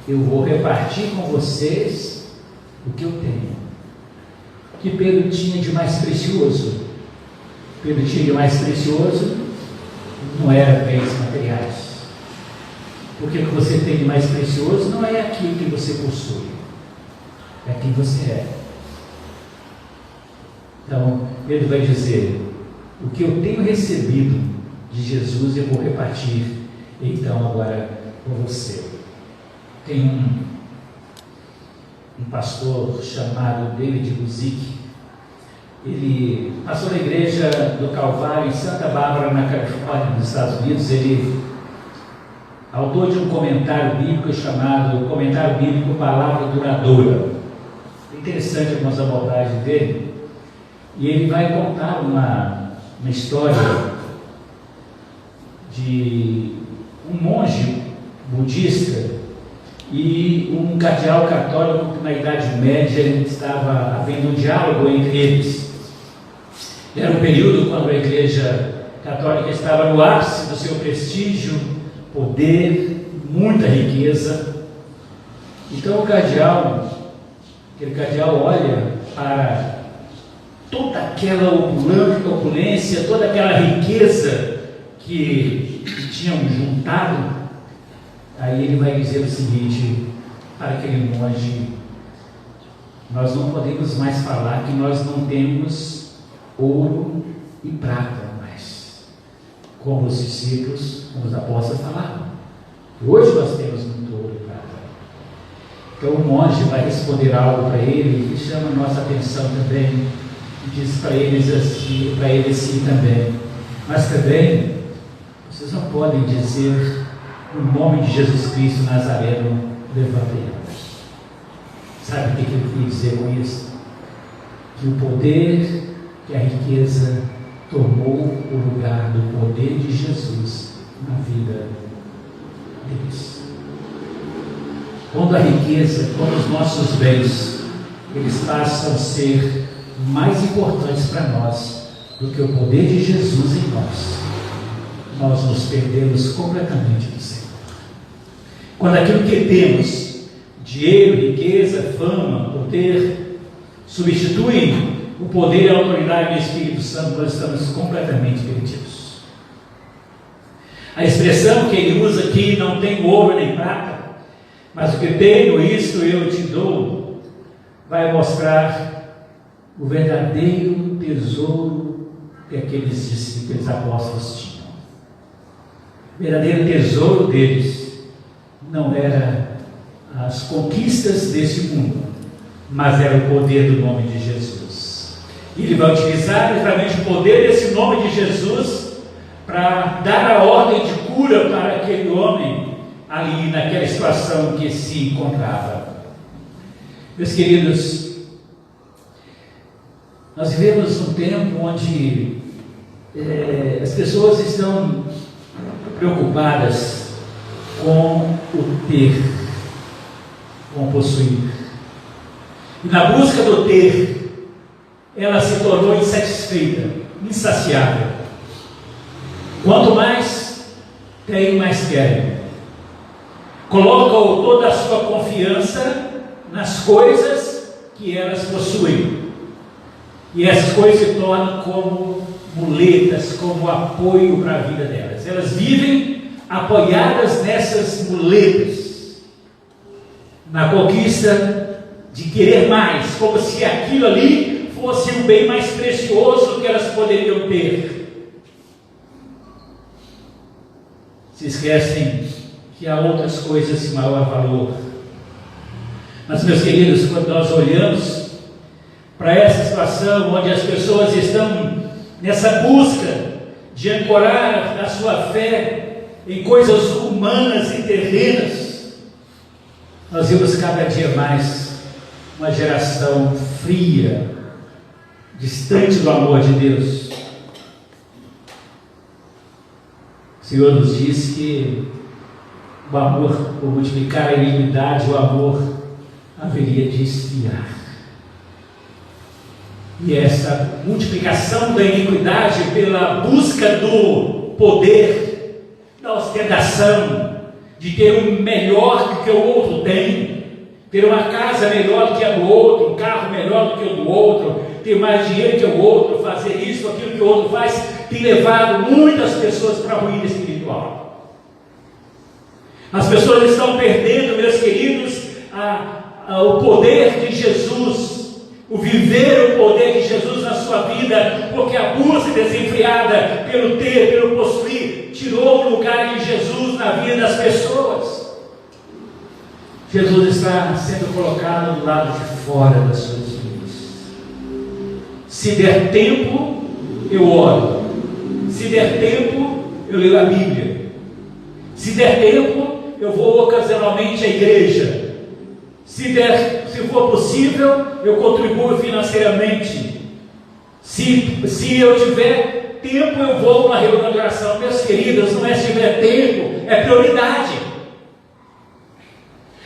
eu vou repartir com vocês o que eu tenho. O que Pedro tinha de mais precioso? Pedro tinha de mais precioso não era bens materiais. Porque o que você tem de mais precioso não é aquilo que você possui, é quem você é. Então, Pedro vai dizer: o que eu tenho recebido de Jesus eu vou repartir então agora com você. Tem um pastor chamado David Guzik. Ele passou na igreja do Calvário em Santa Bárbara, na Califórnia, nos Estados Unidos. Ele é autor de um comentário bíblico chamado Comentário Bíblico Palavra Duradoura. É interessante algumas abordagens dele. E ele vai contar uma história de um monge budista e um cardeal católico que na Idade Média estava havendo um diálogo entre eles. Era um período quando a Igreja Católica estava no ápice do seu prestígio, poder, muita riqueza. Então aquele cardeal olha para toda aquela opulência, toda aquela riqueza que tinham juntado. Aí ele vai dizer o seguinte para aquele monge: nós não podemos mais falar que nós não temos ouro e prata mais, como os discípulos, como os apóstolos falaram. Hoje nós temos muito ouro e prata. Então o monge vai responder algo para ele que chama a nossa atenção também, e diz para eles assim também: mas também vocês não podem dizer no nome de Jesus Cristo Nazareno, levantei-nos. Sabe o que ele quer dizer com isso? Que o poder, que a riqueza tomou o lugar do poder de Jesus na vida deles. Quando a riqueza, quando os nossos bens, eles passam a ser mais importantes para nós do que o poder de Jesus em nós nos perdemos completamente do Senhor. Quando aquilo que temos, dinheiro, riqueza, fama, poder, substituem o poder e a autoridade do Espírito Santo, nós estamos completamente perdidos. A expressão que ele usa aqui, não tenho ouro nem prata, mas o que tenho, isto eu te dou, vai mostrar o verdadeiro tesouro que aqueles discípulos apóstolos tinham. O verdadeiro tesouro deles não era as conquistas desse mundo, mas era o poder do nome de Jesus. E ele vai utilizar exatamente o poder desse nome de Jesus para dar a ordem de cura para aquele homem ali naquela situação que se encontrava. Meus queridos, nós vivemos um tempo onde as pessoas estão preocupadas com o ter, com o possuir. E na busca do ter, ela se tornou insatisfeita, insaciável. Quanto mais tem, mais querem. Colocam toda a sua confiança nas coisas que elas possuem. E essas coisas se tornam como muletas, como apoio para a vida delas. Elas vivem apoiadas nessas muletas, na conquista de querer mais, como se aquilo ali fosse o bem mais precioso que elas poderiam ter. Se esquecem que há outras coisas de maior valor. Mas, meus queridos, quando nós olhamos para essa situação onde as pessoas estão nessa busca de ancorar a sua fé em coisas humanas e terrenas, nós vemos cada dia mais uma geração fria, distante do amor de Deus. O Senhor nos diz que o amor, por multiplicar a iniquidade, o amor haveria de esfriar. E essa multiplicação da iniquidade pela busca do poder, da ostentação, de ter um melhor do que o outro tem, ter uma casa melhor do que a do outro, um carro melhor do que o do outro, ter mais dinheiro que o outro, fazer isso, aquilo que o outro faz, tem levado muitas pessoas para a ruína espiritual. As pessoas estão perdendo, meus queridos, o poder de Jesus, o viver o poder poder de Jesus na sua vida, porque a busca desenfreada pelo ter, pelo possuir, tirou o lugar de Jesus na vida das pessoas. Jesus está sendo colocado do lado de fora das suas vidas. Se der tempo, eu oro. Se der tempo, eu leio a Bíblia. Se der tempo, eu vou ocasionalmente à igreja. Se for possível, eu contribuo financeiramente. Se eu tiver tempo, eu vou a uma reunião de oração. Meus queridos, não é se tiver tempo, é prioridade.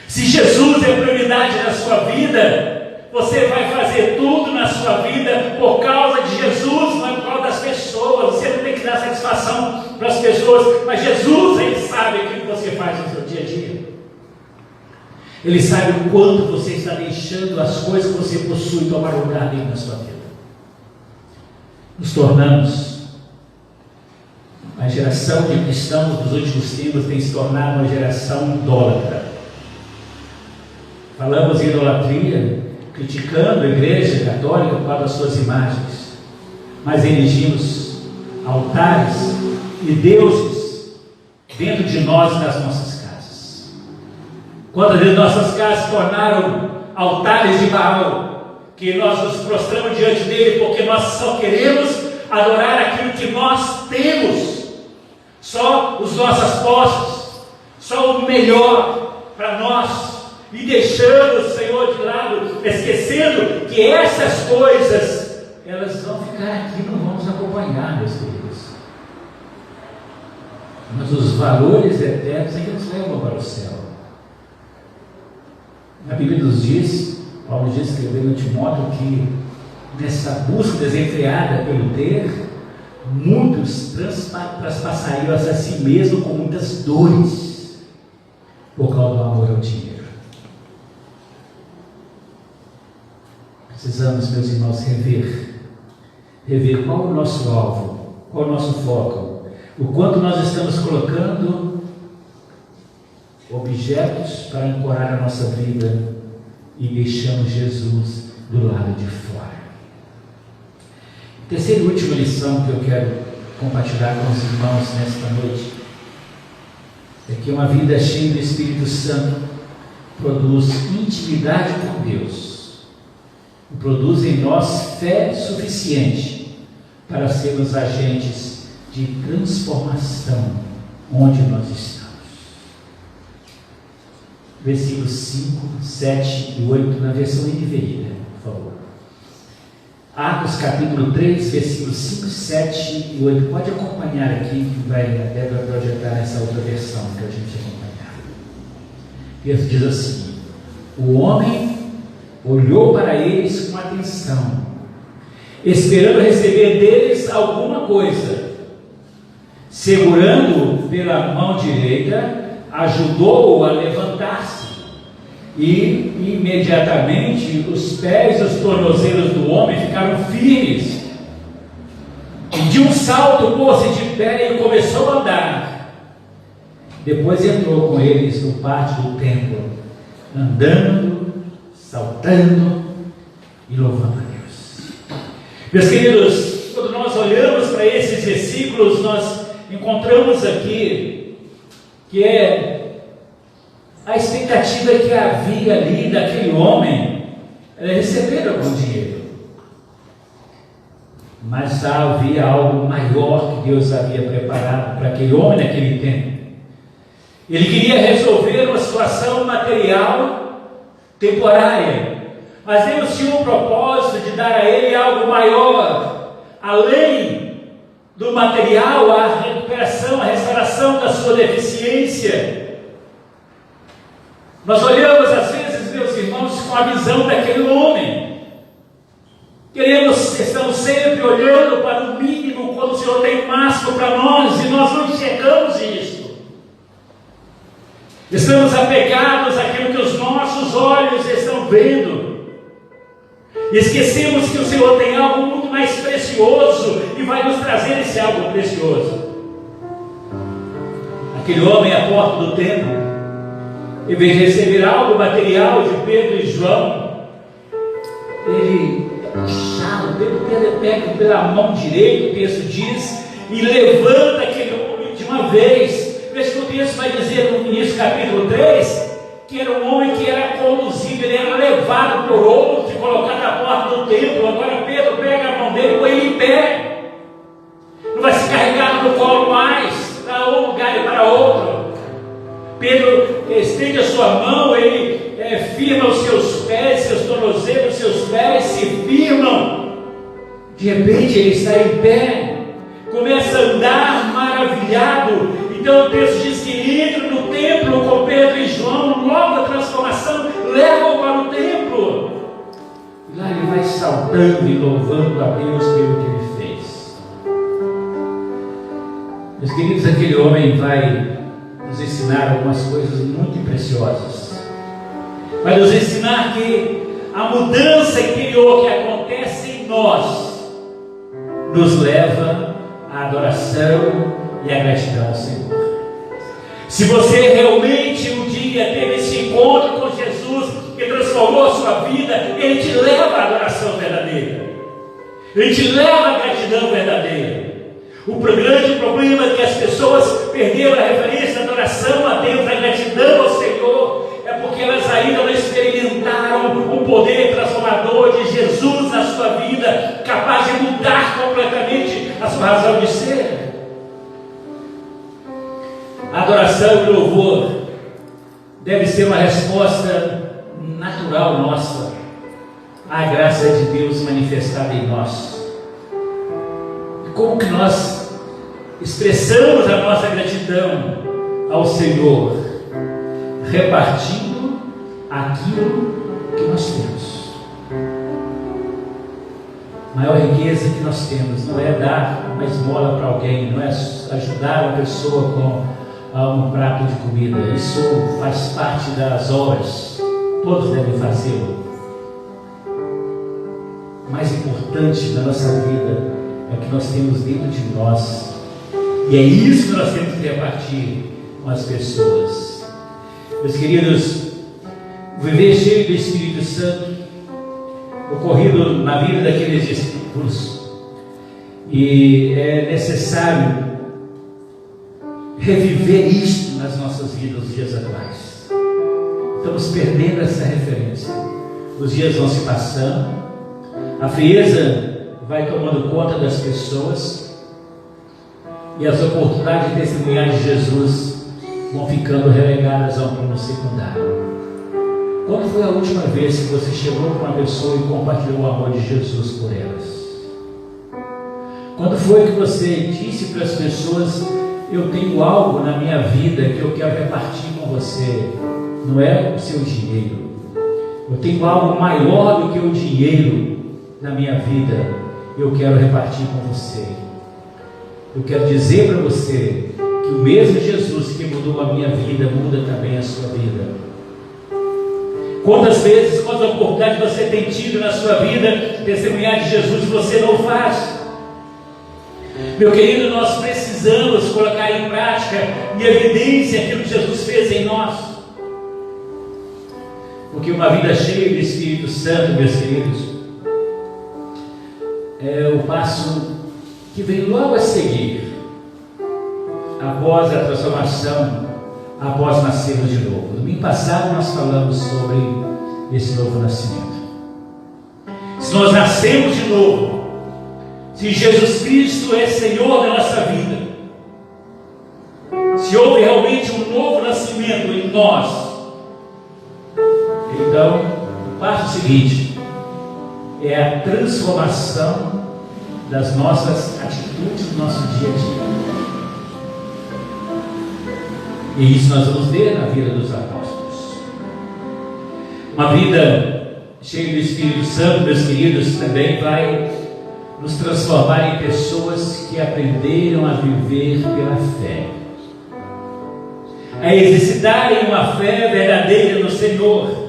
Se Jesus é prioridade na sua vida, você vai fazer tudo na sua vida por causa de Jesus, não é por causa das pessoas. Você não tem que dar satisfação para as pessoas, mas Jesus, Ele sabe o que você faz no seu dia a dia. Ele sabe o quanto você está deixando as coisas que você possui tomar lugar dele na sua vida. Nos tornamos, a geração de cristãos dos últimos tempos tem se tornado uma geração idólatra. Falamos em idolatria, criticando a igreja católica por causa das suas imagens, mas erigimos altares e deuses dentro de nós e nas nossas casas. Quantas vezes nossas casas se tornaram altares de Baal, que nós nos prostramos diante dele porque nós só queremos adorar aquilo que nós temos, só as nossas posses, só o melhor para nós, e deixando o Senhor de lado, esquecendo que essas coisas, elas vão ficar aqui, não vão nos acompanhar, meus queridos. Mas os valores eternos é que nos levam para o céu. A Bíblia nos diz, Paulo diz, escrevendo a Timóteo, que nessa busca desenfreada pelo ter, muitos transpassariam a si mesmo com muitas dores, por causa do amor ao dinheiro. Precisamos, meus irmãos, rever qual é o nosso alvo, qual é o nosso foco, o quanto nós estamos colocando objetos para ancorar a nossa vida e deixamos Jesus do lado de fora. Terceira e última lição que eu quero compartilhar com os irmãos nesta noite é que uma vida cheia do Espírito Santo produz intimidade com Deus e produz em nós fé suficiente para sermos agentes de transformação onde nós estamos. Versículos 5, 7 e 8 na versão NVI, por favor. Atos capítulo 3, versículos 5, 7 e 8. Pode acompanhar aqui, que deve projetar nessa outra versão que a gente acompanhar. O texto diz assim: o homem olhou para eles com atenção, esperando receber deles alguma coisa. Segurando-o pela mão direita, ajudou-o a levantar-se, e imediatamente os pés e os tornozelos do homem ficaram firmes. E de um salto pôs-se de pé e começou a andar. Depois entrou com eles no pátio do templo, andando, saltando e louvando a Deus. Meus queridos, quando nós olhamos para esses versículos, nós encontramos aqui que a expectativa que havia ali daquele homem era receber algum dinheiro, mas havia algo maior que Deus havia preparado para aquele homem naquele tempo. Ele queria resolver uma situação material temporária, mas Deus tinha um propósito de dar a ele algo maior, além do material, a recuperação, a restauração da sua deficiência. Nós olhamos às vezes, meus irmãos, com a visão daquele homem. Estamos sempre olhando para o mínimo, quando o Senhor tem o máximo para nós, e nós não enxergamos isso. Estamos apegados àquilo que os nossos olhos estão vendo. Esquecemos que o Senhor tem algo muito mais precioso e vai nos trazer esse algo precioso. Aquele homem à porta do templo, em vez de receber algo material de Pedro e João, ele puxava dele, Pedro é pego pela mão direita, o texto diz, e levanta aquele homem de uma vez. Veja que o texto vai dizer no início, capítulo 3, que era um homem que era conduzido, ele era levado por outro e colocado na porta do templo. Agora Pedro pega a mão dele, põe ele em pé, não vai se carregar no colo mais, para um lugar e para outro. Pedro estende a sua mão, ele firma os seus pés, seus tornozelos, seus pés se firmam. De repente ele está em pé, começa a andar maravilhado. Então o texto diz que ele entra no templo com Pedro e João, nova transformação, leva-o para o templo. E lá ele vai saltando e louvando a Deus pelo que ele fez. Meus queridos, aquele homem vai nos ensinar algumas coisas muito preciosas. Vai nos ensinar que a mudança interior que acontece em nós nos leva à adoração e à gratidão ao Senhor. Se você realmente um dia teve esse encontro com Jesus que transformou a sua vida, Ele te leva à adoração verdadeira, Ele te leva à gratidão verdadeira. O grande problema é que as pessoas perderam a referência da adoração a Deus, da gratidão ao Senhor, é porque elas ainda não experimentaram o poder transformador de Jesus na sua vida, capaz de mudar completamente a sua razão de ser. A adoração e louvor deve ser uma resposta natural nossa à graça de Deus manifestada em nós. Como que nós expressamos a nossa gratidão ao Senhor? Repartindo aquilo que nós temos. A maior riqueza que nós temos não é dar uma esmola para alguém, não é ajudar a pessoa com um prato de comida. Isso faz parte das obras, todos devem fazê-lo. O mais importante da nossa vida é o que nós temos dentro de nós, e é isso que nós temos que repartir com as pessoas. Meus queridos, o viver cheio do Espírito Santo ocorrido na vida daqueles discípulos, e é necessário reviver isso nas nossas vidas nos dias atuais. Estamos perdendo essa referência. Os dias vão se passando, a frieza vai tomando conta das pessoas, e as oportunidades de testemunhar de Jesus vão ficando relegadas a um plano secundário. Quando foi a última vez que você chegou para uma pessoa e compartilhou o amor de Jesus por elas? Quando foi que você disse para as pessoas: eu tenho algo na minha vida que eu quero repartir com você? Não é o seu dinheiro. Eu tenho algo maior do que o dinheiro na minha vida. Eu quero repartir com você. Eu quero dizer para você que o mesmo Jesus que mudou a minha vida muda também a sua vida. Quantas vezes, quantas oportunidades você tem tido na sua vida testemunhar de Jesus e você não faz? Meu querido, nós precisamos colocar em prática, em evidência, aquilo que Jesus fez em nós. Porque uma vida cheia do Espírito Santo, meus queridos, é o passo que vem logo a seguir, após a transformação, após nascermos de novo. No domingo passado nós falamos sobre esse novo nascimento. Se nós nascemos de novo, se Jesus Cristo é Senhor da nossa vida, se houve realmente um novo nascimento em nós, então o passo seguinte é a transformação das nossas atitudes no nosso dia a dia. E isso nós vamos ver na vida dos apóstolos. Uma vida cheia do Espírito Santo, meus queridos, também vai nos transformar em pessoas que aprenderam a viver pela fé, a exercitarem uma fé verdadeira no Senhor.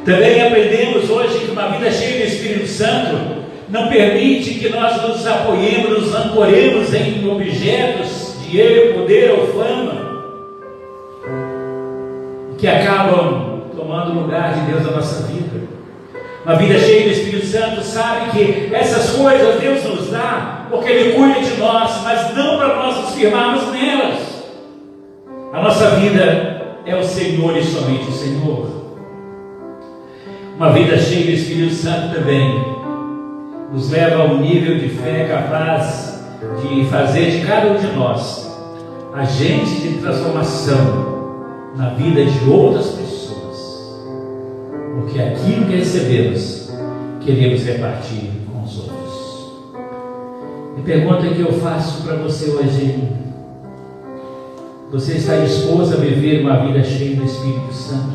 Também aprendemos hoje que uma vida cheia do Espírito Santo não permite que nós nos apoiemos, nos ancoremos em objetos, dinheiro, poder ou fama, que acabam tomando o lugar de Deus na nossa vida. Uma vida cheia do Espírito Santo sabe que essas coisas Deus nos dá porque Ele cuida de nós, mas não para nós nos firmarmos nelas. A nossa vida é o Senhor e somente o Senhor. Uma vida cheia do Espírito Santo também nos leva a um nível de fé capaz de fazer de cada um de nós agente de transformação na vida de outras pessoas, porque aquilo que recebemos queremos repartir com os outros. A pergunta que eu faço para você hoje: você está disposto a viver uma vida cheia do Espírito Santo?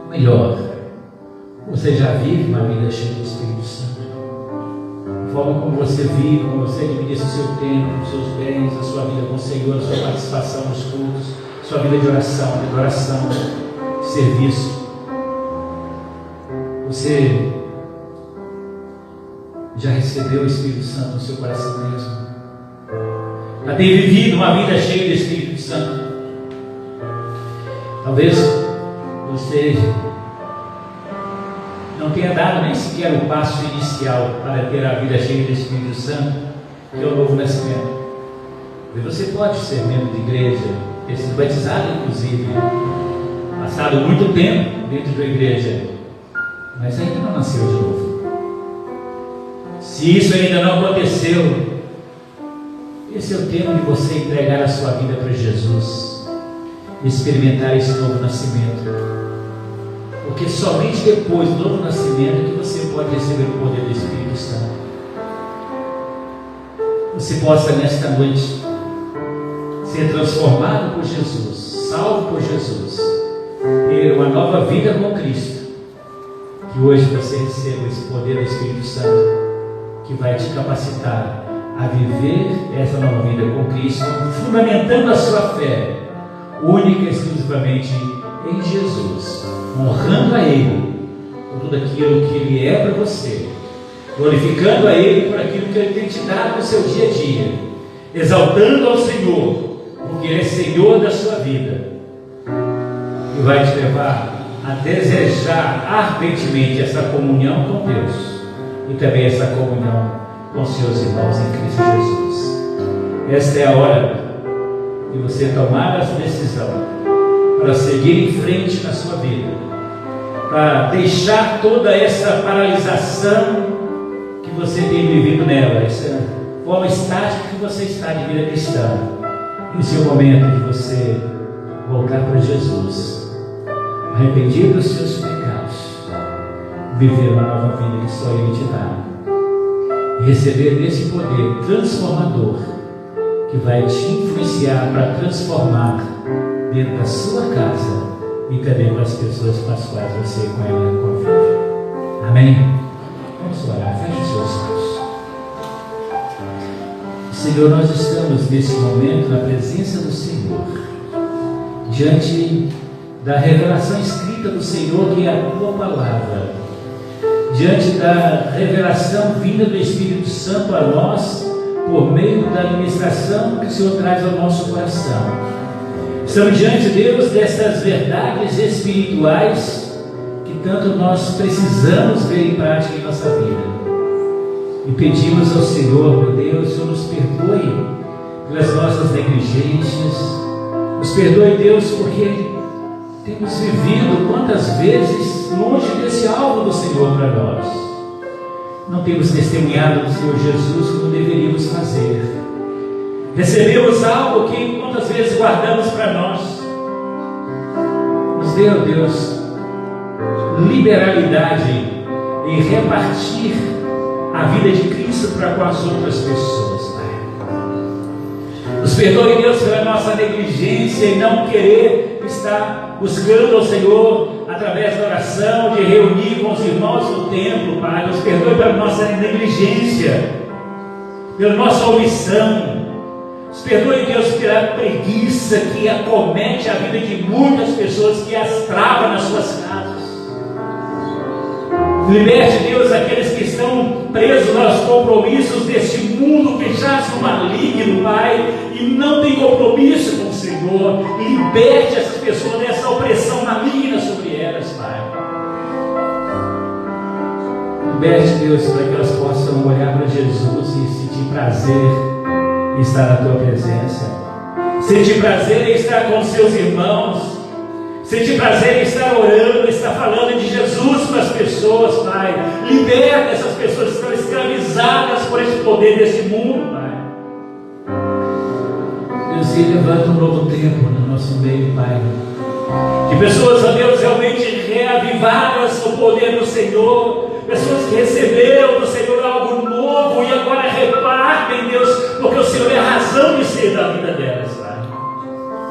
Melhor, você já vive uma vida cheia do Espírito Santo? A forma como você vive, como você administra o seu tempo, os seus bens, a sua vida com o Senhor, a sua participação nos cultos, sua vida de oração, de adoração, de serviço. Você já recebeu o Espírito Santo no seu coração mesmo? Já tem vivido uma vida cheia do Espírito Santo? Talvez você não tenha dado nem sequer o passo inicial para ter a vida cheia do Espírito Santo, que é o novo nascimento. E você pode ser membro de igreja, ter sido batizado inclusive, passado muito tempo dentro da igreja, mas ainda não nasceu de novo. Se isso ainda não aconteceu, esse é o tempo de você entregar a sua vida para Jesus, experimentar esse novo nascimento. Porque somente depois do novo nascimento que você pode receber o poder do Espírito Santo. Você possa nesta noite ser transformado por Jesus, salvo por Jesus, ter uma nova vida com Cristo. Que hoje você receba esse poder do Espírito Santo, que vai te capacitar a viver essa nova vida com Cristo, fundamentando a sua fé única e exclusivamente em Jesus, honrando a Ele por tudo aquilo que Ele é para você, glorificando a Ele por aquilo que Ele tem te dado no seu dia a dia, exaltando ao Senhor, porque Ele é Senhor da sua vida, e vai te levar a desejar ardentemente essa comunhão com Deus e também essa comunhão com seus irmãos em Cristo Jesus. Esta é a hora de você tomar essa decisão para seguir em frente na sua vida, para deixar toda essa paralisação que você tem vivido nela, essa forma estática que você está de vida cristã. Esse é o momento de você voltar para Jesus, arrependido dos seus pecados, viver uma nova vida que só Ele te dá, e receber desse poder transformador que vai te influenciar para transformar dentro da sua casa e também com as pessoas com as quais você convive. Amém? Vamos orar, feche os seus olhos. Senhor, nós estamos nesse momento na presença do Senhor, diante da revelação escrita do Senhor, que é a tua palavra, diante da revelação vinda do Espírito Santo a nós por meio da administração que o Senhor traz ao nosso coração. Estamos diante de Deus dessas verdades espirituais que tanto nós precisamos ver em prática em nossa vida. E pedimos ao Senhor, meu Deus, Senhor, nos perdoe pelas nossas negligências. Nos perdoe, Deus, porque temos vivido quantas vezes longe desse alvo do Senhor para nós. Não temos testemunhado do Senhor Jesus como deveríamos fazer. Recebemos algo que quantas vezes guardamos para nós. Nos dê, ó Deus, liberalidade em repartir a vida de Cristo para com as outras pessoas, Pai. Nos perdoe, Deus, pela nossa negligência em não querer estar buscando ao Senhor através da oração, de reunir com os irmãos no templo, Pai. Nos perdoe pela nossa negligência, pela nossa omissão. Nos perdoe, Deus, pela preguiça que acomete a vida de muitas pessoas, que as trava nas suas casas. Liberte, Deus, aqueles que estão presos aos compromissos deste mundo que jaz no maligno, Pai, e não tem compromisso com o Senhor. Liberte essas pessoas dessa opressão maligna sobre elas, Pai. liberte, Deus, para que elas possam olhar para Jesus e sentir prazer em estar na tua presença, sentir prazer em estar com seus irmãos, sentir prazer em estar orando, estar falando de Jesus para as pessoas, Pai. Liberta essas pessoas que estão escravizadas por esse poder desse mundo, Pai. Deus, e levanta um novo tempo no nosso meio, Pai. De pessoas, ó Deus, realmente reavivadas no poder do Senhor, pessoas que receberam do Senhor algo novo e agora repartem, Deus, porque o Senhor é a razão de ser da vida delas, Pai.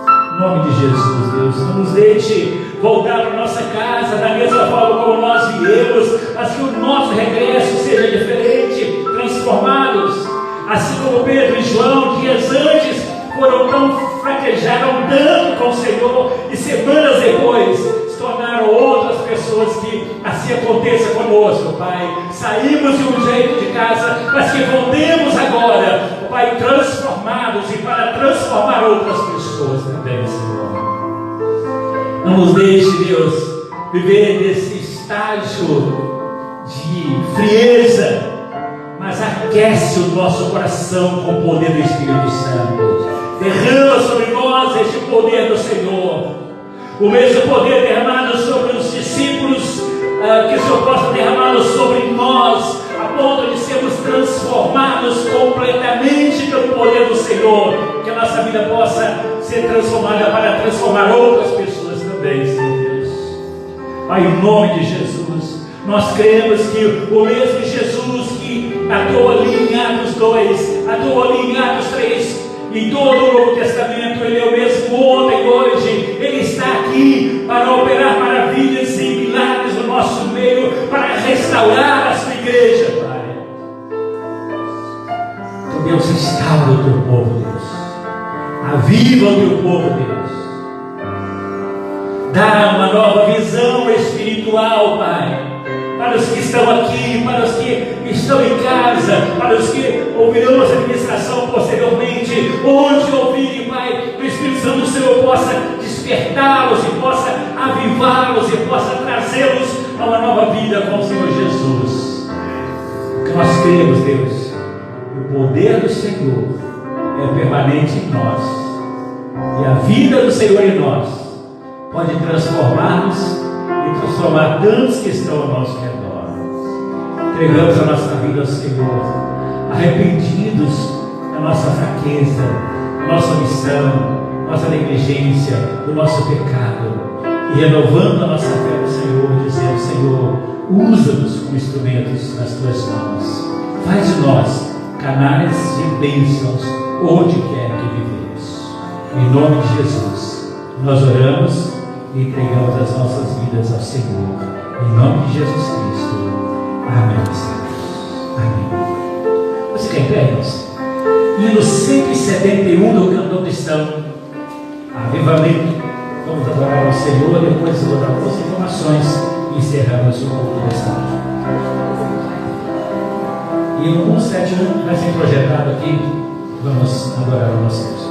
Em nome de Jesus, Deus, não nos deixe voltar para a nossa casa da mesma forma como nós viemos, mas que o nosso regresso seja diferente, transformados, assim como Pedro e João, dias antes, foram tão fraquejaram tanto com o Senhor e semanas depois se tornaram outras pessoas. Que assim aconteça conosco, Pai. Saímos de um jeito de casa, mas que voltemos agora, Pai, transformados e para transformar outras pessoas também, Senhor. Não nos deixe, Deus, viver nesse estágio de frieza, mas aquece o nosso coração com o poder do Espírito Santo. Derrama sobre nós este poder do Senhor, o mesmo poder derramado sobre os discípulos, que o Senhor possa derramá-lo sobre nós, a ponto de sermos transformados completamente pelo poder do Senhor, que a nossa vida possa ser transformada para transformar outras pessoas também, Senhor Deus. Pai, em nome de Jesus, nós cremos que o mesmo Jesus que atuou ali em Atos 2, atuou ali em Atos 3, em todo o Novo Testamento, Ele é o mesmo ontem e hoje. Ele está aqui para operar maravilhas e milagres no nosso meio, para restaurar a sua igreja, Pai. Então, Deus, restaura o teu povo, Deus. Aviva o teu povo, Deus. Dá uma nova visão espiritual, Pai, para os que estão aqui, para os que estão em casa, para os que ouvirão essa administração posteriormente, onde ouvirem, Pai, que o Espírito Santo do Senhor possa despertá-los e possa avivá-los e possa trazê-los a uma nova vida com o Senhor Jesus. Porque nós cremos, Deus, que o poder do Senhor é permanente em nós, e a vida do Senhor em nós pode transformar-nos e transformar tantos que estão ao nosso redor. Entregamos a nossa vida ao Senhor, arrependidos da nossa fraqueza, da nossa omissão, nossa negligência, do nosso pecado, e renovando a nossa fé no Senhor, dizendo: Senhor, usa-nos como instrumentos nas tuas mãos, faz de nós canais de bênçãos onde quer que vivemos. Em nome de Jesus, nós oramos e entregamos as nossas vidas ao Senhor, em nome de Jesus Cristo. Amém. Amém. Você quer pé, irmãos? Hino 171 do cantor cristão, Avivamento. Vamos adorar ao Senhor, depois eu vou dar algumas informações e encerramos o culto desta noite. E no 171 vai ser projetado aqui. Vamos adorar ao nosso Deus.